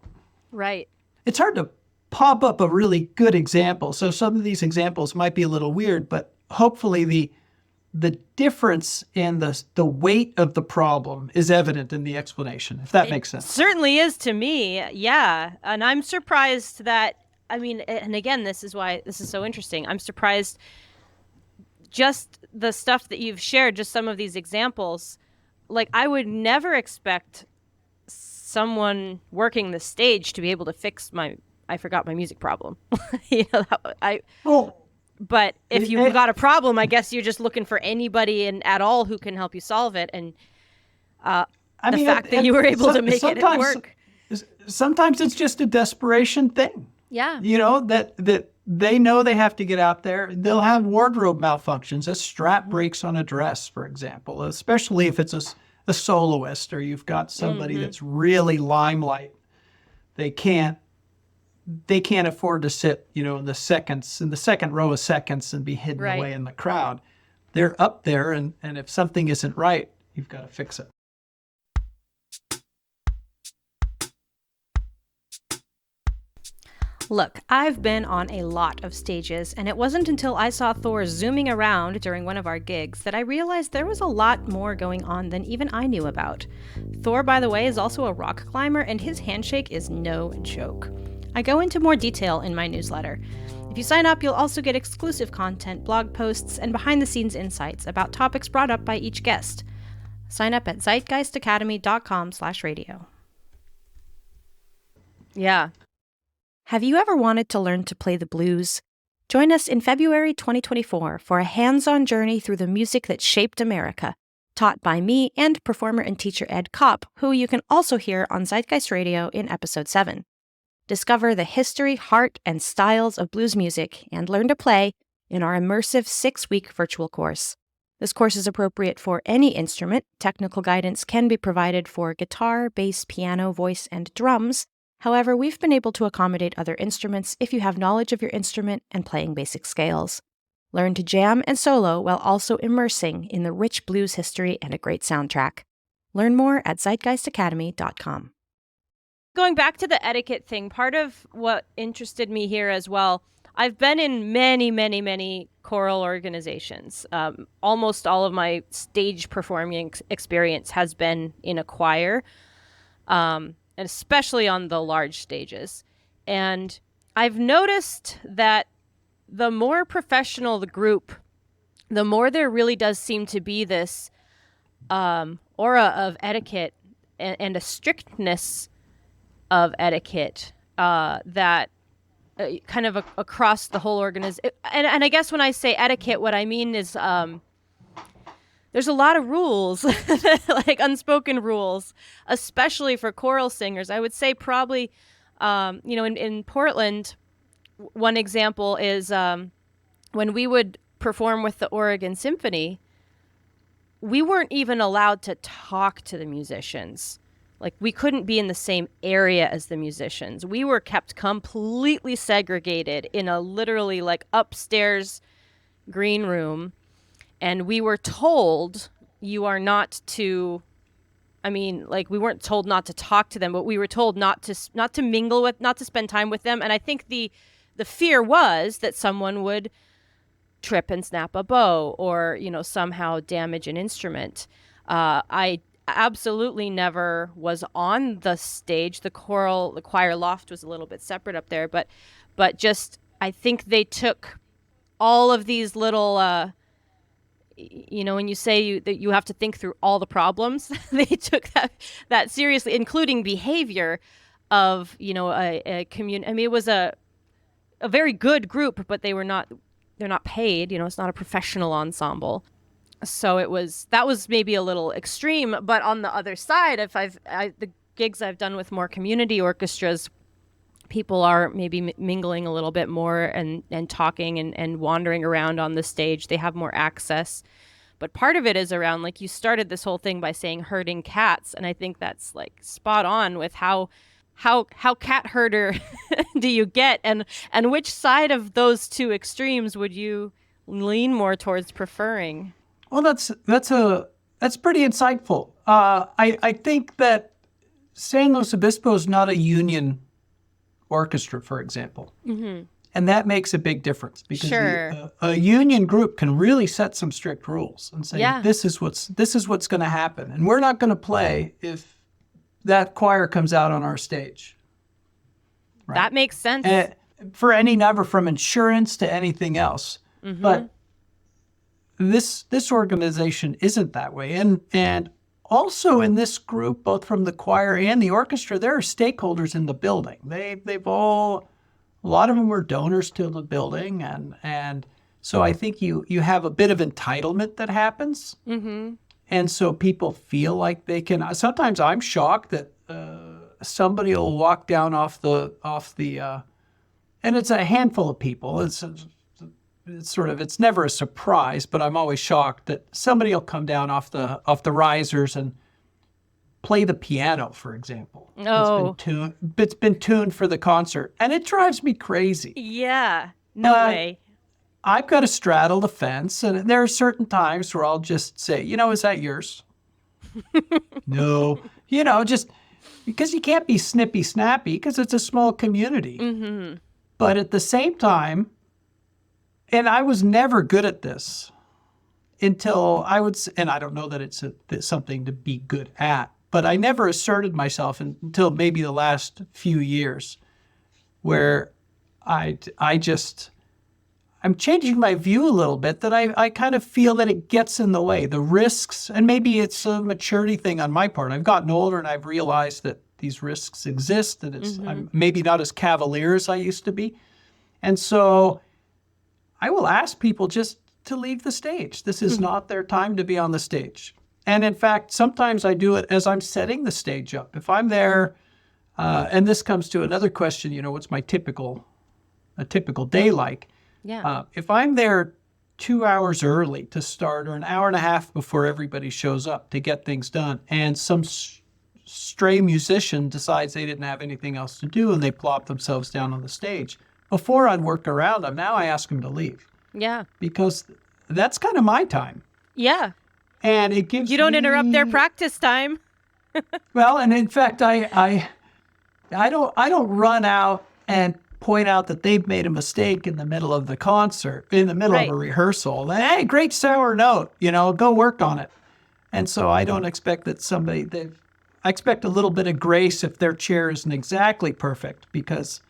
Right. It's hard to pop up a really good example. So some of these examples might be a little weird, but hopefully the difference in the weight of the problem is evident in the explanation, if that makes sense. Certainly is to me. Yeah. And I'm surprised that, and again, this is why this is so interesting. I'm surprised just the stuff that you've shared, just some of these examples. Like, I would never expect someone working the stage to be able to fix I forgot my music problem. But if you've got a problem, I guess you're just looking for anybody at all who can help you solve it. And the fact that you were able to make it work. Sometimes it's just a desperation thing. Yeah. That they know they have to get out there. They'll have wardrobe malfunctions. A strap breaks on a dress, for example, especially if it's a soloist or you've got somebody that's really limelight. They can't afford to sit, in the second row of seconds and be hidden away in the crowd. They're up there, and if something isn't right, you've got to fix it. Look, I've been on a lot of stages, and it wasn't until I saw Thor zooming around during one of our gigs that I realized there was a lot more going on than even I knew about. Thor, by the way, is also a rock climber, and his handshake is no joke. I go into more detail in my newsletter. If you sign up, you'll also get exclusive content, blog posts, and behind-the-scenes insights about topics brought up by each guest. Sign up at zeitgeistacademy.com/radio. Yeah. Have you ever wanted to learn to play the blues? Join us in February 2024 for a hands-on journey through the music that shaped America, taught by me and performer and teacher Ed Kopp, who you can also hear on Zeitgeist Radio in Episode 7. Discover the history, heart, and styles of blues music and learn to play in our immersive 6-week virtual course. This course is appropriate for any instrument. Technical guidance can be provided for guitar, bass, piano, voice, and drums. However, we've been able to accommodate other instruments if you have knowledge of your instrument and playing basic scales. Learn to jam and solo while also immersing in the rich blues history and a great soundtrack. Learn more at zeitgeistacademy.com. Going back to the etiquette thing, part of what interested me here as well, I've been in many, many, many choral organizations. Almost all of my stage performing experience has been in a choir. And especially on the large stages. And I've noticed that the more professional the group, the more there really does seem to be this aura of etiquette and a strictness of etiquette that kind of across the whole organization. And I guess when I say etiquette, what I mean is there's a lot of rules, like unspoken rules, especially for choral singers. I would say probably, in Portland, one example is when we would perform with the Oregon Symphony, we weren't even allowed to talk to the musicians. Like, we couldn't be in the same area as the musicians. We were kept completely segregated in a literally like upstairs green room. And we were told you are not to, we weren't told not to talk to them, but we were told not to mingle with, not to spend time with them. And I think the fear was that someone would trip and snap a bow or, somehow damage an instrument. I absolutely never was on the stage. The choir loft was a little bit separate up there, but just, I think they took all of these little, when you say that you have to think through all the problems, they took that seriously, including behavior of, a community. It was a very good group, but they're not paid, it's not a professional ensemble. So that was maybe a little extreme, but on the other side, the gigs I've done with more community orchestras, people are maybe mingling a little bit more and talking and wandering around on the stage. They have more access. But part of it is around, like, you started this whole thing by saying herding cats. And I think that's like spot on with how cat herder do you get? And which side of those two extremes would you lean more towards preferring? Well, that's pretty insightful. I think that San Luis Obispo is not a union orchestra, for example, and that makes a big difference because Sure. a union group can really set some strict rules and say Yeah. this is what's going to happen, and we're not going to play if that choir comes out on our stage. That makes sense. For any number, from insurance to anything else. But this organization isn't that way. And also in this group, both from the choir and the orchestra, there are stakeholders in the building. A lot of them were donors to the building. And so I think you have a bit of entitlement that happens. And so people feel like they can. Sometimes I'm shocked that somebody will walk down off the and it's a handful of people. It's never a surprise, but I'm always shocked that somebody will come down off the risers and play the piano, for example. Oh. It's been tuned for the concert, and it drives me crazy. Yeah. No way. I've got to straddle the fence, and there are certain times where I'll just say, is that yours? No. Just because you can't be snippy snappy because it's a small community. But at the same time, and I was never good at this until and I don't know that it's something to be good at, but I never asserted myself until maybe the last few years where I'm changing my view a little bit, that I kind of feel that it gets in the way. The risks, and maybe it's a maturity thing on my part. I've gotten older and I've realized that these risks exist, and I'm maybe not as cavalier as I used to be. And so I will ask people just to leave the stage. This is not their time to be on the stage. And in fact, sometimes I do it as I'm setting the stage up. If I'm there, and this comes to another question, what's my typical day like? Yeah. If I'm there 2 hours early to start, or an hour and a half before everybody shows up to get things done, and some stray musician decides they didn't have anything else to do and they plop themselves down on the stage, before I'd work around them, now I ask them to leave. Yeah. Because that's kind of my time. Yeah. And it gives You don't interrupt their practice time. Well, and in fact, I don't run out and point out that they've made a mistake in the middle of the concert, in the middle of a rehearsal. Hey, great sour note, go work on it. And so I don't expect that I expect a little bit of grace if their chair isn't exactly perfect, because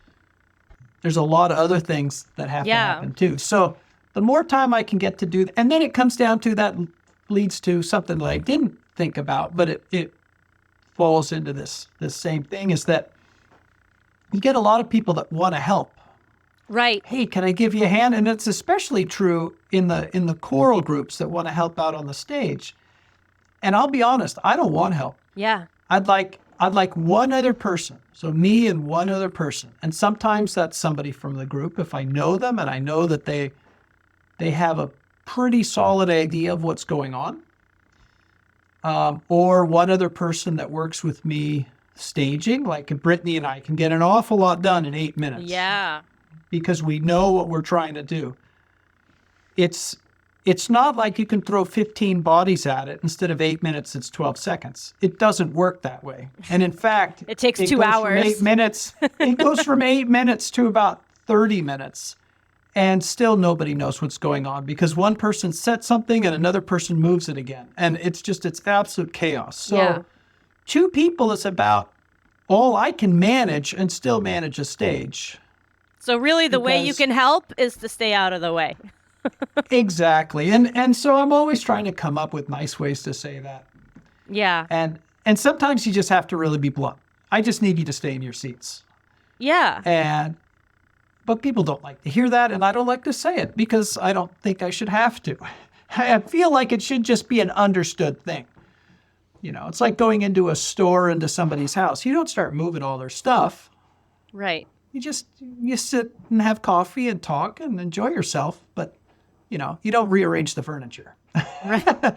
there's a lot of other things that have to happen too. So the more time I can get to do, and then it comes down to that leads to something that I didn't think about, but it falls into this same thing, is that you get a lot of people that want to help. Right. Hey, can I give you a hand? And it's especially true in the choral groups that want to help out on the stage. And I'll be honest, I don't want help. Yeah. I'd like one other person. So me and one other person. And sometimes that's somebody from the group if I know them and I know that they have a pretty solid idea of what's going on. Or one other person that works with me staging, like Brittany and I can get an awful lot done in 8 minutes. Yeah. Because we know what we're trying to do. It's not like you can throw 15 bodies at it. Instead of 8 minutes, it's 12 seconds. It doesn't work that way. And in fact, It takes 2 goes hours. From 8 minutes. It goes from 8 minutes to about 30 minutes. And still nobody knows what's going on because one person sets something and another person moves it again. And it's absolute chaos. So 2 people is about all I can manage and still manage a stage. So really the way you Because- can help is to stay out of the way. Exactly. And so I'm always trying to come up with nice ways to say that. Yeah. And sometimes you just have to really be blunt. I just need you to stay in your seats. Yeah. But people don't like to hear that, and I don't like to say it because I don't think I should have to. I feel like it should just be an understood thing. It's like going into a store, into somebody's house. You don't start moving all their stuff. Right. You sit and have coffee and talk and enjoy yourself, but you don't rearrange the furniture. Right.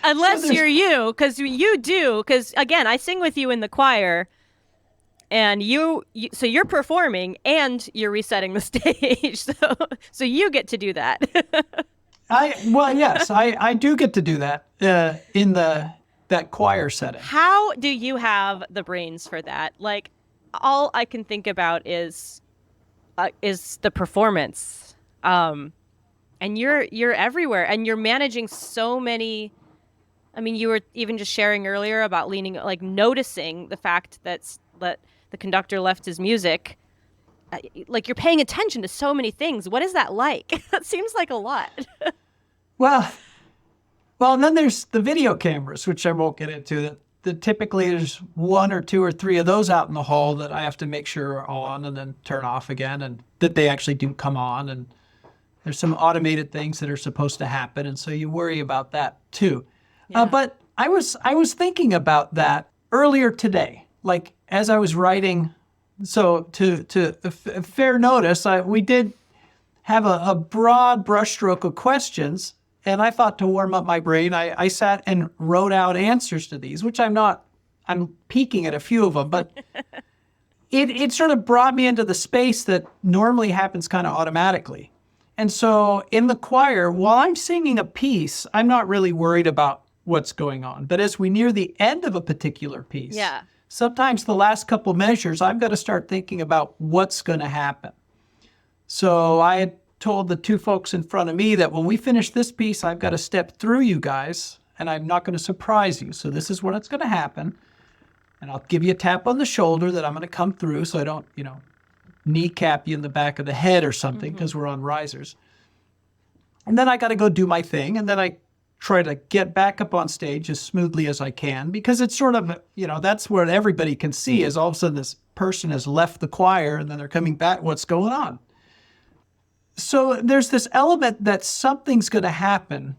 Unless you're you, because again, I sing with you in the choir, and so you're performing and you're resetting the stage, so you get to do that. I do get to do that in that choir setting. How do you have the brains for that? Like, all I can think about is the performance. And you're everywhere, and you're managing so many. I mean, you were even just sharing earlier about noticing the fact that the conductor left his music. Like, you're paying attention to so many things. What is that like? That seems like a lot. Well, and then there's the video cameras, which I won't get into. That typically there's 1 or 2 or 3 of those out in the hall that I have to make sure are on and then turn off again, and that they actually do come on. And there's some automated things that are supposed to happen, and so you worry about that too. Yeah. But I was thinking about that earlier today, like as I was writing. So to fair notice, we did have a broad brushstroke of questions, and I thought to warm up my brain, I sat and wrote out answers to these, which I'm peeking at a few of them, but it sort of brought me into the space that normally happens kind of automatically. And so in the choir, while I'm singing a piece, I'm not really worried about what's going on. But as we near the end of a particular piece, Yeah. sometimes the last couple measures, I've got to start thinking about what's going to happen. So I had told the 2 folks in front of me that when we finish this piece, I've got to step through you guys, and I'm not going to surprise you. So this is when it's going to happen. And I'll give you a tap on the shoulder that I'm going to come through so I don't, kneecap you in the back of the head or something, because we're on risers. And then I got to go do my thing. And then I try to get back up on stage as smoothly as I can, because it's sort of, that's where everybody can see is all of a sudden this person has left the choir and then they're coming back. What's going on? So there's this element that something's going to happen,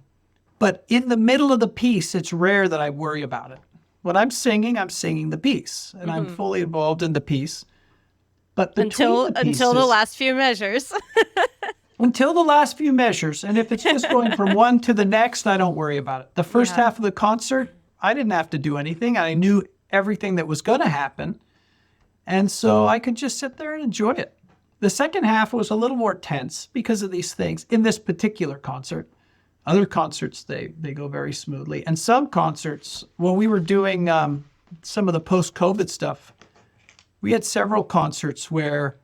but in the middle of the piece, it's rare that I worry about it. When I'm singing the piece, and I'm fully involved in the piece. But Until the last few measures. Until the last few measures. And if it's just going from one to the next, I don't worry about it. The first half of the concert, I didn't have to do anything. I knew everything that was going to happen. And so I could just sit there and enjoy it. The second half was a little more tense because of these things in this particular concert. Other concerts, they go very smoothly. And some concerts, when we were doing some of the post-COVID stuff, we had several concerts where,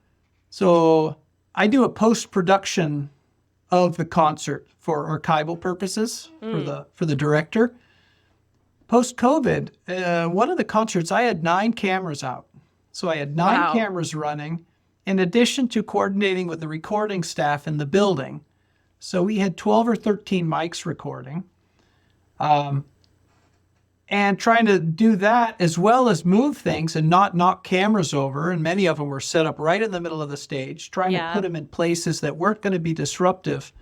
so I do a post-production of the concert for archival purposes for the director. Post-COVID, one of the concerts, I had 9 cameras out. So I had 9 cameras running, in addition to coordinating with the recording staff in the building. So we had 12 or 13 mics recording. And trying to do that as well as move things and not knock cameras over. And many of them were set up right in the middle of the stage, trying to put them in places that weren't going to be disruptive.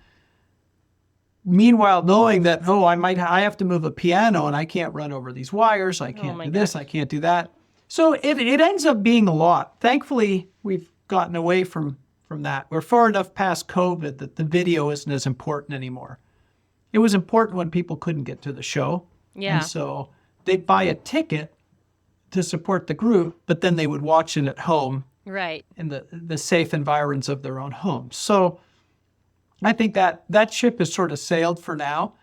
Meanwhile, knowing that, I have to move a piano and I can't run over these wires. I can't do this. I can't do that. So it ends up being a lot. Thankfully, we've gotten away from that. We're far enough past COVID that the video isn't as important anymore. It was important when people couldn't get to the show. Yeah. And so they'd buy a ticket to support the group, but then they would watch it at home. Right. In the safe environs of their own homes. So I think that ship has sort of sailed for now,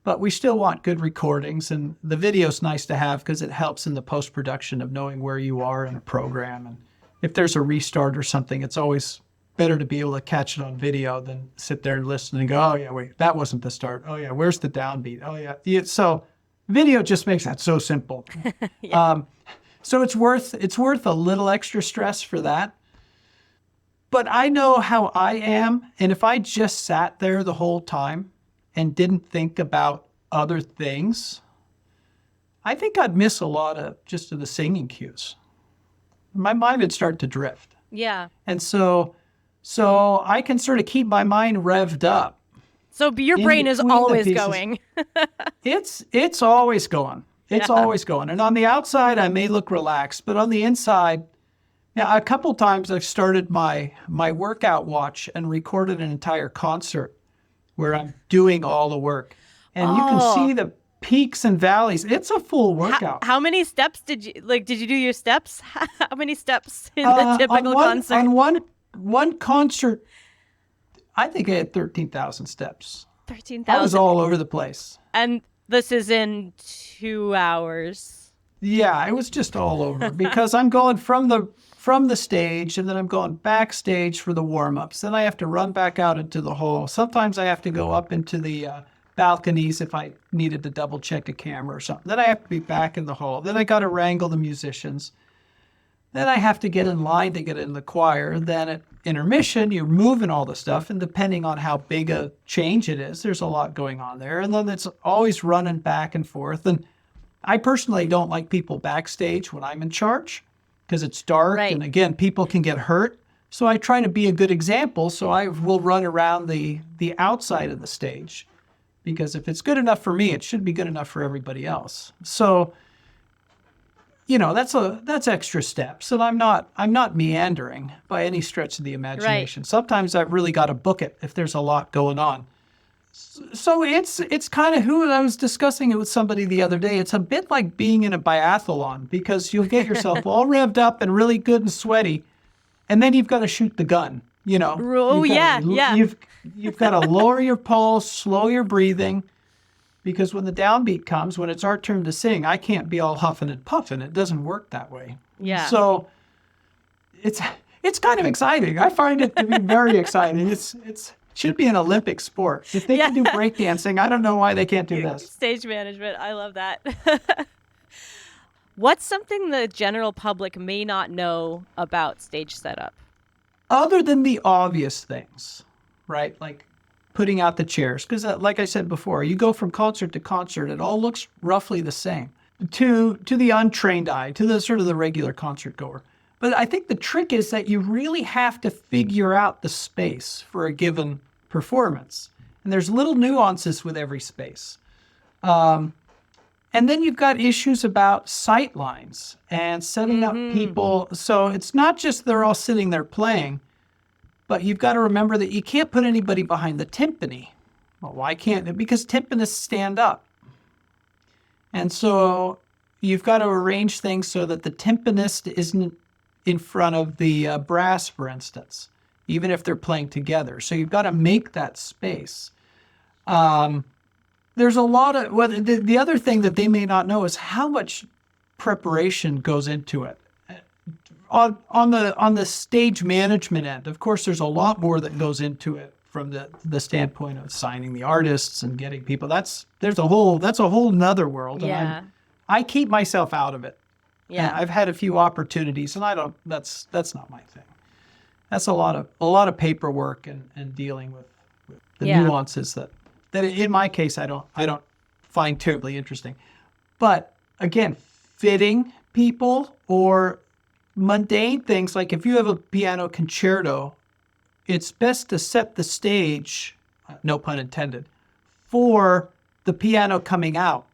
but we still want good recordings. And the video's nice to have because it helps in the post-production of knowing where you are in a program. And if there's a restart or something, it's always better to be able to catch it on video than sit there and listen and go, oh, yeah, wait, that wasn't the start. Oh, yeah, where's the downbeat? Oh, yeah. So video just makes that so simple. So it's worth a little extra stress for that. But I know how I am. And if I just sat there the whole time and didn't think about other things, I think I'd miss a lot of just of the singing cues. My mind would start to drift. Yeah. And so I can sort of keep my mind revved up. So your brain is always going. It's always going. It's always going. And on the outside, I may look relaxed, but on the inside, a couple times I've started my workout watch and recorded an entire concert where I'm doing all the work. And you can see the peaks and valleys. It's a full workout. How many steps did you do your steps? How many steps in the typical concert? On one concert, I think I had 13,000 steps. 13,000. I was all over the place. And this is in 2 hours. Yeah, it was just all over because I'm going from the stage, and then I'm going backstage for the warm-ups. Then I have to run back out into the hall. Sometimes I have to go up into the balconies if I needed to double check a camera or something. Then I have to be back in the hall. Then I got to wrangle the musicians. Then I have to get in line to get in the choir. Then at intermission, you're moving all the stuff, and depending on how big a change it is, there's a lot going on there. And then it's always running back and forth. And I personally don't like people backstage when I'm in charge because it's dark. Right. And again, people can get hurt. So I try to be a good example. So I will run around the outside of the stage because if it's good enough for me, it should be good enough for everybody else. So, that's extra steps. And I'm not meandering by any stretch of the imagination. Right. Sometimes I've really got to book it if there's a lot going on. So it's kind of who I was discussing it with somebody the other day. It's a bit like being in a biathlon because you'll get yourself all revved up and really good and sweaty, and then you've got to shoot the gun. Oh yeah. You've got to lower your pulse, slow your breathing, because when the downbeat comes, when it's our turn to sing, I can't be all huffing and puffing. It doesn't work that way. Yeah. So it's kind of exciting. I find it to be very exciting. It should be an Olympic sport. If they can do breakdancing, I don't know why they can't do this. Stage management. I love that. What's something the general public may not know about stage setup? Other than the obvious things, right? Like putting out the chairs. Because like I said before, you go from concert to concert, it all looks roughly the same to the untrained eye, to the sort of the regular concert goer. But I think the trick is that you really have to figure out the space for a given performance. And there's little nuances with every space. And then you've got issues about sight lines and setting up people. So it's not just they're all sitting there playing, but you've got to remember that you can't put anybody behind the timpani. Well, why can't it? Because timpanists stand up. And so you've got to arrange things so that the timpanist isn't in front of the brass, for instance, even if they're playing together. So you've got to make that space. There's a lot of, the other thing that they may not know is how much preparation goes into it. On the stage management end, of course, there's a lot more that goes into it from the standpoint of signing the artists and getting people. That's a whole nother world. Yeah. And I keep myself out of it. Yeah. I've had a few opportunities, and that's not my thing. That's a lot of paperwork and dealing with the nuances that in my case I don't find terribly interesting. But again, fitting people or mundane things, like if you have a piano concerto, it's best to set the stage, no pun intended, for the piano coming out.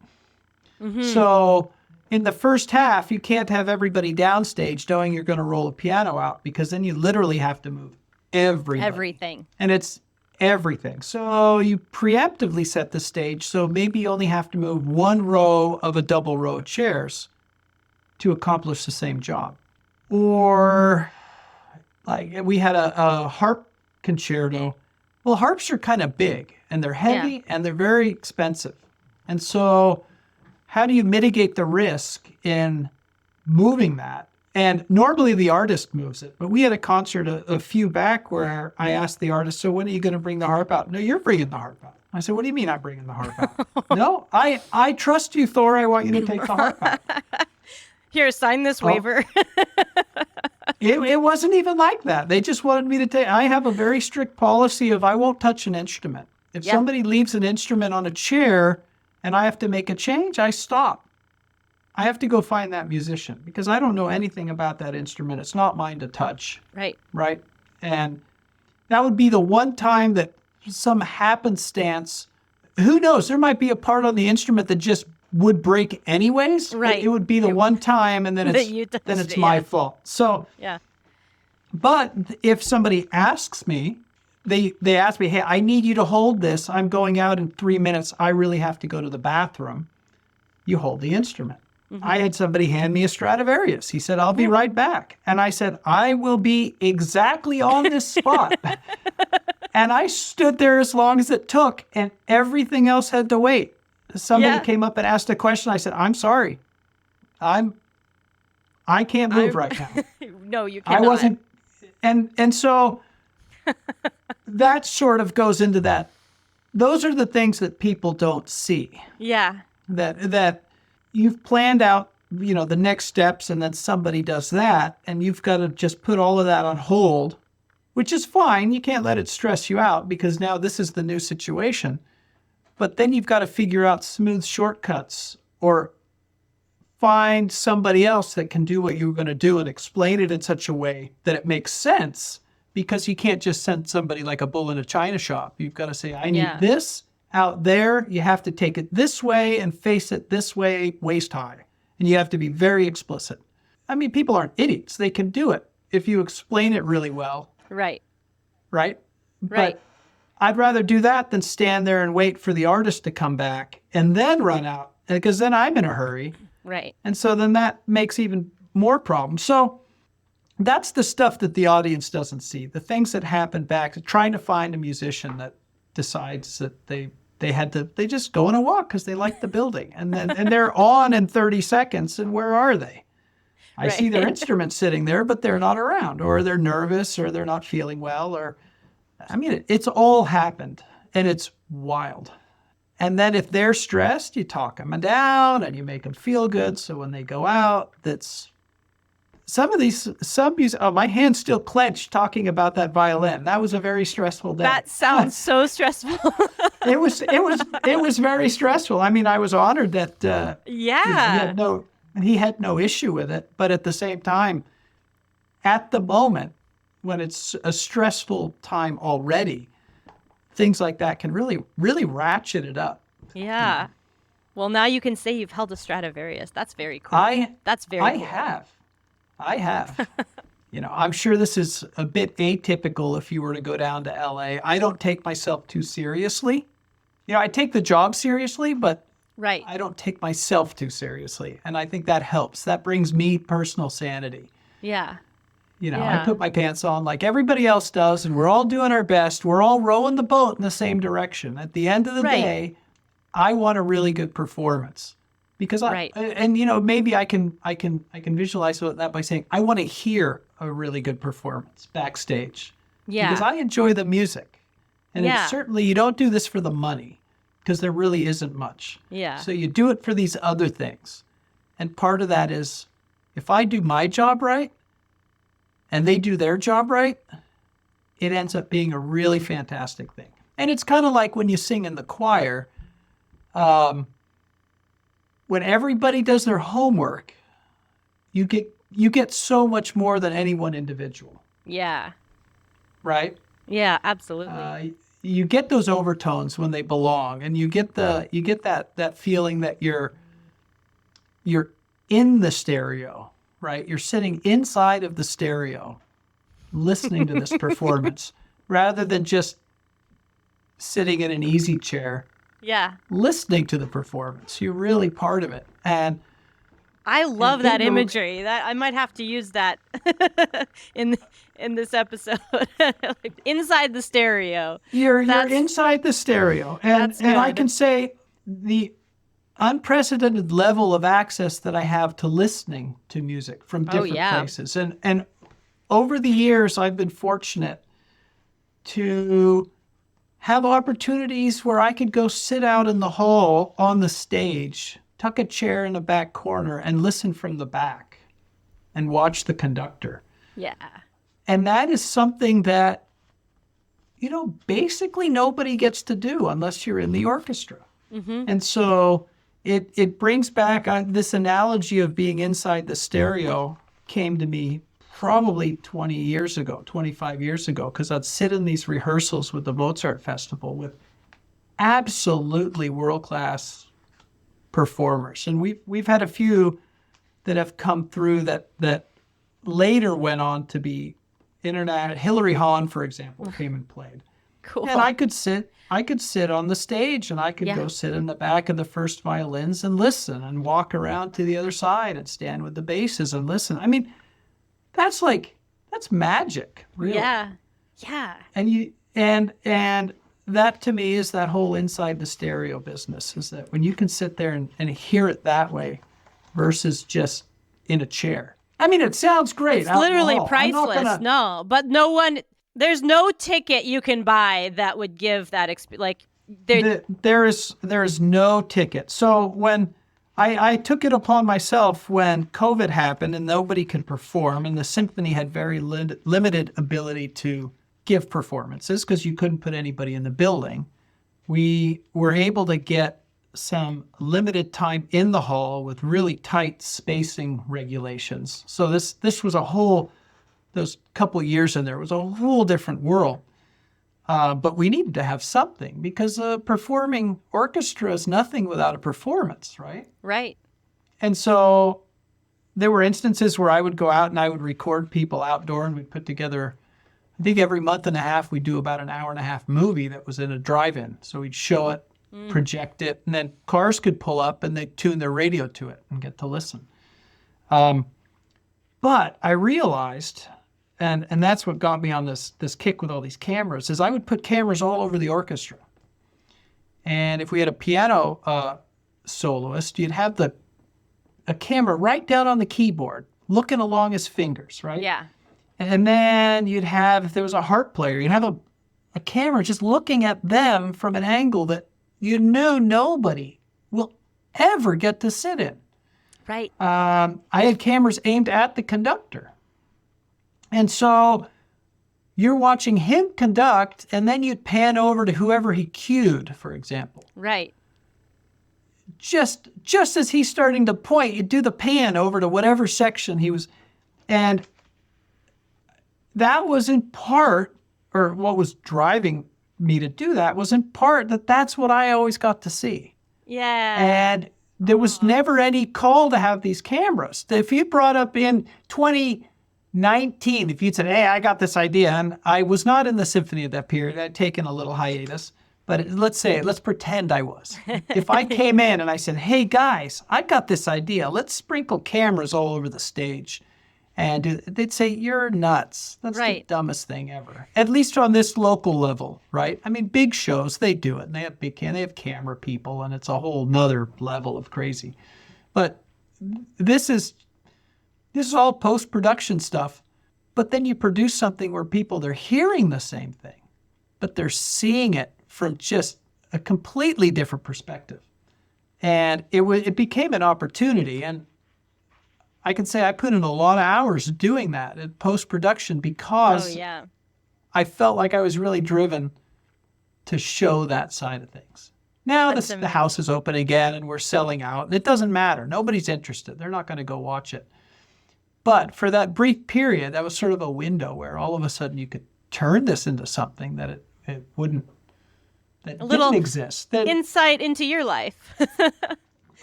Mm-hmm. So in the first half, you can't have everybody downstage knowing you're going to roll a piano out, because then you literally have to move everything. And it's everything. So you preemptively set the stage, so maybe you only have to move one row of a double row of chairs to accomplish the same job. Or like we had a harp concerto. Well, harps are kind of big and they're heavy and they're very expensive. And so how do you mitigate the risk in moving that? And normally the artist moves it. But we had a concert a few back where I asked the artist, so when are you going to bring the harp out? No, you're bringing the harp out. I said, what do you mean I'm bringing the harp out? No, I trust you, Thor. I want you to take the harp out. Here, sign this waiver. It wasn't even like that. They just wanted me to take. I have a very strict policy of I won't touch an instrument. If somebody leaves an instrument on a chair and I have to make a change, I stop. I have to go find that musician because I don't know anything about that instrument. It's not mine to touch. Right. And that would be the one time that some happenstance, who knows, there might be a part on the instrument that just would break anyways. Right. It would be the one time, and then it's my fault. So, but if somebody asks me, they ask me, hey, I need you to hold this. I'm going out in 3 minutes. I really have to go to the bathroom. You hold the instrument. Mm-hmm. I had somebody hand me a Stradivarius. He said, I'll be right back. And I said, I will be exactly on this spot. And I stood there as long as it took, and everything else had to wait. Somebody came up and asked a question. I said, I'm sorry. I can't move right now. No, you cannot. I wasn't. And so that sort of goes into that. Those are the things that people don't see. Yeah. That you've planned out, the next steps, and then somebody does that, and you've got to just put all of that on hold, which is fine. You can't let it stress you out because now this is the new situation. But then you've got to figure out smooth shortcuts or find somebody else that can do what you were going to do and explain it in such a way that it makes sense, because you can't just send somebody like a bull in a china shop. You've got to say, I need this out there. You have to take it this way and face it this way, waist high. And you have to be very explicit. I mean, people aren't idiots. They can do it if you explain it really well. Right. Right? Right. But I'd rather do that than stand there and wait for the artist to come back and then run out, because then I'm in a hurry. Right. And so then that makes even more problems. So that's the stuff that the audience doesn't see, the things that happen back, trying to find a musician that decides that they just go on a walk because they like the building, and they're on in 30 seconds, and where are they? I see their instrument sitting there, but they're not around, or they're nervous, or they're not feeling well, or, I mean, it's all happened, and it's wild. And then if they're stressed, you talk them down, and you make them feel good, so when they go out, some music, my hand's still clenched talking about that violin. That was a very stressful day. That sounds so stressful. It was very stressful. I mean, I was honored that he had no issue with it. But at the same time, at the moment when it's a stressful time already, things like that can really, really ratchet it up. Yeah. Well, now you can say you've held a Stradivarius. That's very cool. I have. I'm sure this is a bit atypical if you were to go down to LA. I don't take myself too seriously. I take the job seriously, but I don't take myself too seriously. And I think that helps. That brings me personal sanity. Yeah. I put my pants on like everybody else does, and we're all doing our best. We're all rowing the boat in the same direction. At the end of the day, I want a really good performance. Because maybe I can visualize that by saying I want to hear a really good performance backstage. Yeah. Because I enjoy the music, and it's certainly you don't do this for the money, because there really isn't much. Yeah. So you do it for these other things, and part of that is if I do my job right, and they do their job right, it ends up being a really fantastic thing. And it's kind of like when you sing in the choir. When everybody does their homework, you get so much more than any one individual. Yeah. Right? Yeah, absolutely. You get those overtones when they belong, and you get that feeling that you're in the stereo, right? You're sitting inside of the stereo, listening to this performance, rather than just sitting in an easy chair. Yeah. Listening to the performance. You're really part of it. And I love that imagery. That I might have to use that in this episode. Like, inside the stereo. You're inside the stereo. And I can say the unprecedented level of access that I have to listening to music from different places. And over the years, I've been fortunate to have opportunities where I could go sit out in the hall on the stage, tuck a chair in the back corner, and listen from the back and watch the conductor. Yeah. And that is something that, basically nobody gets to do unless you're in the orchestra. Mm-hmm. And so it brings back this analogy of being inside the stereo came to me probably 25 years ago, because I'd sit in these rehearsals with the Mozart Festival with absolutely world-class performers. And we've had a few that have come through that later went on to be internet. Hilary Hahn, for example, came and played. Cool. And I could sit on the stage, and I could go sit in the back of the first violins and listen, and walk around to the other side and stand with the basses and listen. I mean, that's magic, really. Yeah. Yeah. And And that to me is that whole inside the stereo business, is that when you can sit there and hear it that way versus just in a chair. I mean, it sounds great. It's out in the literally hall. I'm not priceless. gonna- No, but there's no ticket you can buy that would give that experience. Like, There is no ticket. So when I took it upon myself when COVID happened and nobody could perform, and the symphony had very limited ability to give performances because you couldn't put anybody in the building, we were able to get some limited time in the hall with really tight spacing regulations. So this was those couple of years in there was a whole different world. But we needed to have something because a performing orchestra is nothing without a performance, right? right. And so there were instances where I would go out and I would record people outdoor, and we'd put together, I think every month and a half, we'd do about an hour and a half movie that was in a drive-in. So we'd show it, project it, and then cars could pull up and they'd tune their radio to it and get to listen. But I realized, and that's what got me on this kick with all these cameras, is I would put cameras all over the orchestra. And if we had a piano soloist, you'd have a camera right down on the keyboard, looking along his fingers, right? Yeah. And then you'd have, if there was a harp player, you'd have a camera just looking at them from an angle that you knew nobody will ever get to sit in. Right. I had cameras aimed at the conductor. And so you're watching him conduct, and then you'd pan over to whoever he cued, for example. Right. Just as he's starting to point, you'd do the pan over to whatever section he was. And that was in part, or what was driving me to do that was in part that that's what I always got to see. Yeah. And there was never any call to have these cameras. If you brought up in 2019, if you'd said, hey, I got this idea, and I was not in the symphony at that period, I'd taken a little hiatus, but let's pretend I was. If I came in and I said, hey guys, I got this idea, let's sprinkle cameras all over the stage. And they'd say, you're nuts. That's Right. the dumbest thing ever. At least on this local level, right? I mean, big shows, they do it. And they have camera people, and it's a whole nother level of crazy. But this is all post-production stuff. But then you produce something where they're hearing the same thing, but they're seeing it from just a completely different perspective. And it became an opportunity. And I can say I put in a lot of hours doing that in post-production because Oh, yeah. I felt like I was really driven to show that side of things. Now That's the house is open again and we're selling out. It doesn't matter. Nobody's interested. They're not going to go watch it. But for that brief period, that was sort of a window where all of a sudden you could turn this into something that it wouldn't, that little didn't exist. That, Insight into your life.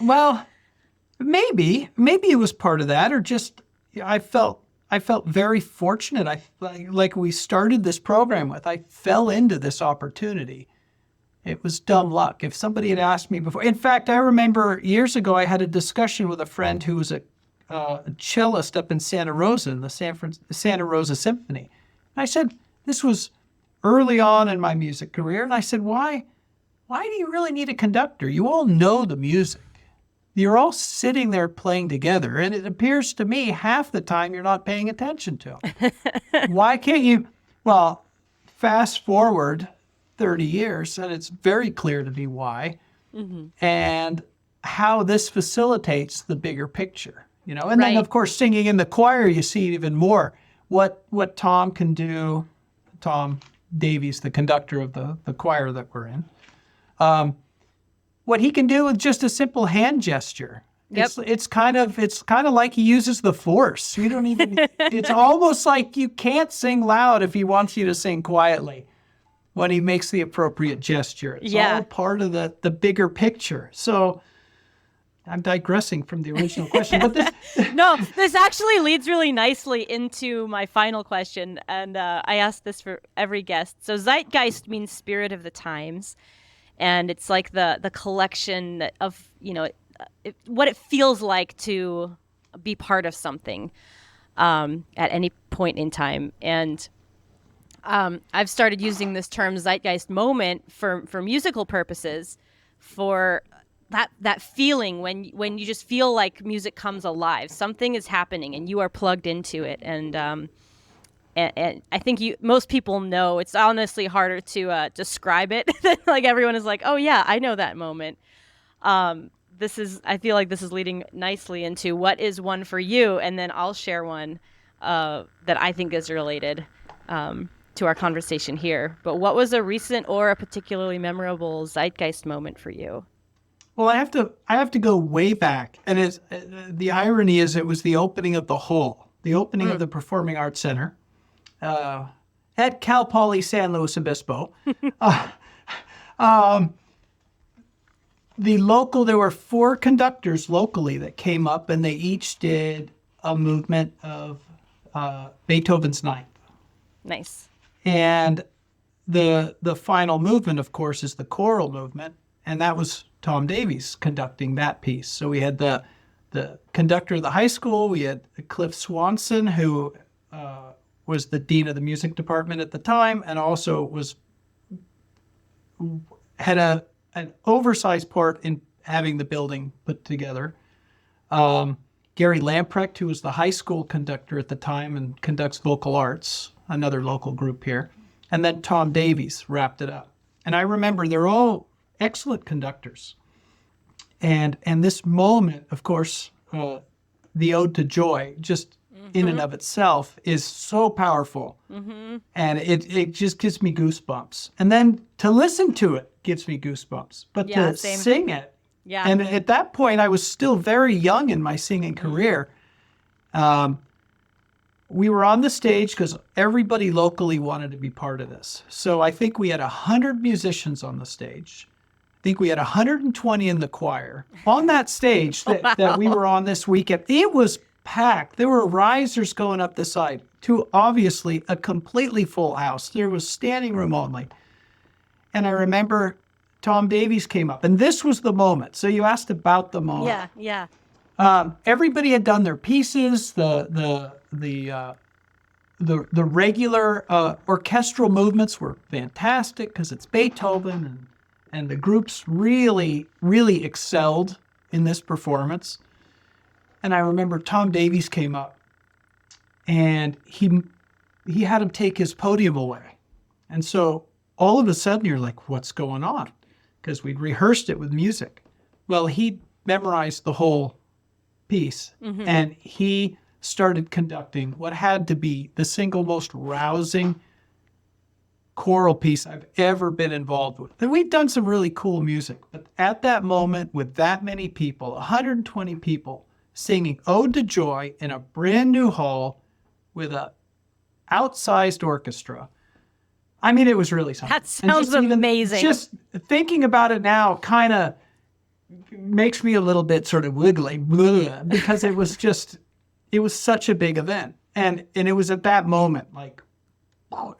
well, maybe it was part of that, or just I felt very fortunate. Like we started this program with, I fell into this opportunity. It was dumb luck. If somebody had asked me before, in fact, I remember years ago I had a discussion with a friend who was a cellist up in Santa Rosa in the Santa Rosa Symphony. And I said, this was early on in my music career, and I said, why do you really need a conductor? You all know the music. You're all sitting there playing together, and it appears to me half the time you're not paying attention to them. Why can't you? Well, fast forward 30 years, and it's very clear to me why, and how this facilitates the bigger picture. And then, Right. of course, singing in the choir, you see it even more. What Tom can do, Tom Davies, the conductor of the choir that we're in, what he can do with just a simple hand gesture. Yep. It's kind of like he uses the force. You don't even. It's almost like you can't sing loud if he wants you to sing quietly when he makes the appropriate gesture. It's Yeah. all part of the bigger picture. So I'm digressing from the original question, but this. No, this actually leads really nicely into my final question. And I ask this for every guest. So Zeitgeist means spirit of the times. And it's like the collection of, what it feels like to be part of something at any point in time. And I've started using this term zeitgeist moment for musical purposes, for that feeling when you just feel like music comes alive, something is happening and you are plugged into it. And I think most people know. It's honestly harder to describe it. Like everyone is like, oh yeah, I know that moment. I feel like this is leading nicely into what is one for you, and then I'll share one that I think is related to our conversation here. But what was a recent or a particularly memorable zeitgeist moment for you? Well, I have to go way back, and the irony is it was the opening of the Hole, the opening of the Performing Arts Center at Cal Poly San Luis Obispo. There were 4 conductors locally that came up, and they each did a movement of Beethoven's Ninth. Nice. And the final movement, of course, is the choral movement, and that was Tom Davies conducting that piece. So we had the conductor of the high school, we had Cliff Swanson, who was the dean of the music department at the time, and also had an oversized part in having the building put together. Gary Lamprecht, who was the high school conductor at the time and conducts Vocal Arts, another local group here. And then Tom Davies wrapped it up. And I remember they're all excellent conductors. And this moment, of course, the Ode to Joy, just in and of itself, is so powerful. And it just gives me goosebumps. And then to listen to it gives me goosebumps. But to sing it, and at that point, I was still very young in my singing career. We were on the stage because everybody locally wanted to be part of this. So I think we had 100 musicians on the stage. I think we had 120 in the choir. On that stage that we were on this weekend, it was packed. There were risers going up the side to obviously a completely full house. There was standing room only. And I remember Tom Davies came up, and this was the moment. So you asked about the moment. Yeah. Everybody had done their pieces. The regular orchestral movements were fantastic because it's Beethoven, and the groups really, really excelled in this performance. And I remember Tom Davies came up, and he had him take his podium away. And so all of a sudden you're like, what's going on? Because we'd rehearsed it with music. Well, he memorized the whole piece, and he started conducting what had to be the single most rousing choral piece I've ever been involved with. And we've done some really cool music, but at that moment, with that many people, 120 people, singing Ode to Joy in a brand new hall with a outsized orchestra. I mean, it was really something. That sounds amazing. Just thinking about it now kind of makes me a little bit sort of wiggly because it was such a big event. And it was at that moment, like,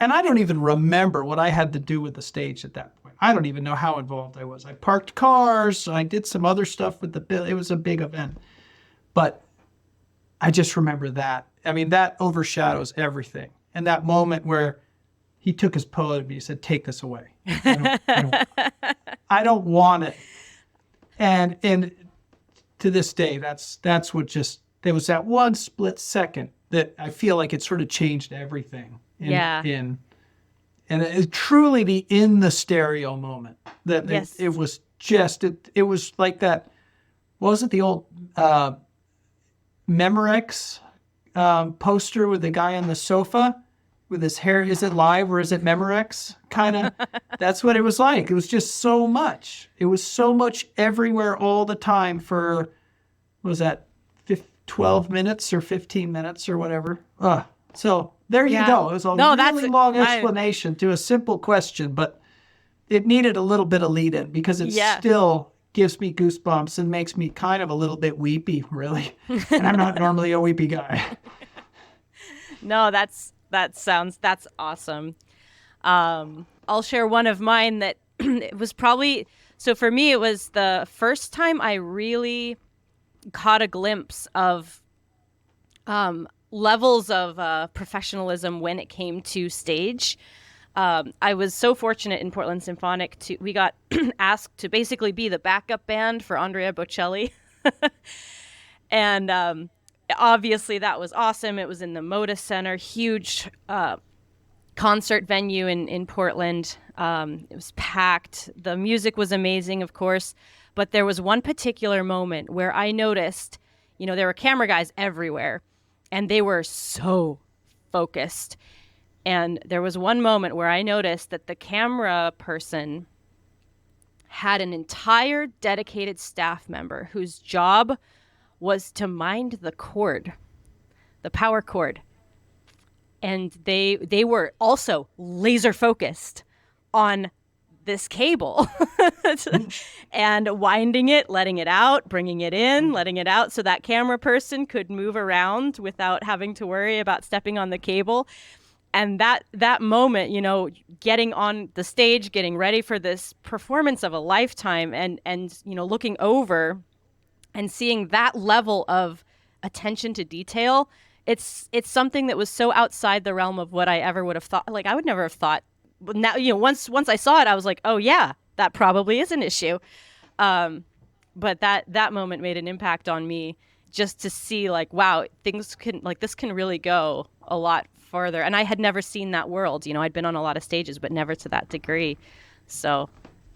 and I don't even remember what I had to do with the stage at that point. I don't even know how involved I was. I parked cars. I did some other stuff with the bill. It was a big event. But I just remember that. I mean, that overshadows everything. And that moment where he took his podium and he said, take this away. I don't want it. And to this day, that's what just, there was that one split second that I feel like it sort of changed everything. And it was truly in the stereo moment. That yes. It was just, it was like that, what was it, the old Memorex poster with the guy on the sofa with his hair? Is it live or is it Memorex? Kind of, that's what it was like. It was just so much. It was so much everywhere all the time for, what was that, 12 minutes or 15 minutes or whatever. So there you go. It was a really long explanation to a simple question, but it needed a little bit of lead in because it still gives me goosebumps and makes me kind of a little bit weepy, really. And I'm not normally a weepy guy. No, that's awesome. I'll share one of mine that it was probably, so for me, it was the first time I really caught a glimpse of levels of professionalism when it came to stage. I was so fortunate in Portland Symphonic we got asked to basically be the backup band for Andrea Bocelli. And obviously that was awesome. It was in the Moda Center, huge concert venue in Portland. It was packed. The music was amazing, of course. But there was one particular moment where I noticed, there were camera guys everywhere, and they were so focused. And there was one moment where I noticed that the camera person had an entire dedicated staff member whose job was to mind the cord, the power cord. And they were also laser focused on this cable and winding it, letting it out, bringing it in, letting it out so that camera person could move around without having to worry about stepping on the cable. And that moment, getting on the stage, getting ready for this performance of a lifetime and looking over and seeing that level of attention to detail, it's something that was so outside the realm of what I ever would have thought. Like, I would never have thought. But now, once I saw it, I was like, oh yeah, that probably is an issue. But that moment made an impact on me, just to see like, wow, this can really go a lot farther. And I had never seen that world. I'd been on a lot of stages, but never to that degree. So,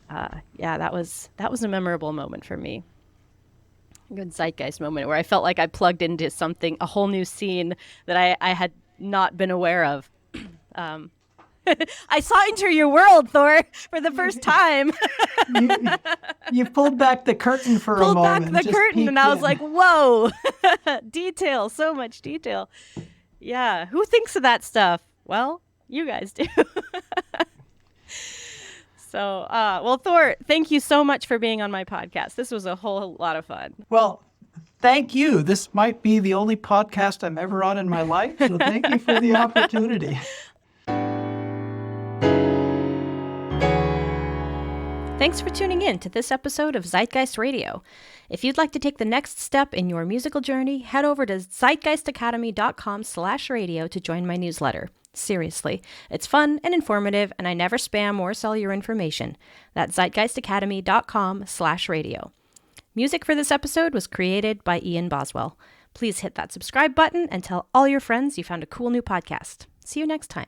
that was a memorable moment for me. A good zeitgeist moment where I felt like I plugged into something, a whole new scene that I had not been aware of. I saw Enter Your World, Thor, for the first time. you pulled back the curtain for a moment. Pulled back the curtain, and I was like, whoa, detail, so much detail. Yeah, who thinks of that stuff? Well, you guys do. So, Thor, thank you so much for being on my podcast. This was a whole lot of fun. Well, thank you. This might be the only podcast I'm ever on in my life, so thank you for the opportunity. Thanks for tuning in to this episode of Zeitgeist Radio. If you'd like to take the next step in your musical journey, head over to zeitgeistacademy.com/radio to join my newsletter. Seriously, it's fun and informative, and I never spam or sell your information. That's zeitgeistacademy.com/radio. Music for this episode was created by Ian Boswell. Please hit that subscribe button and tell all your friends you found a cool new podcast. See you next time.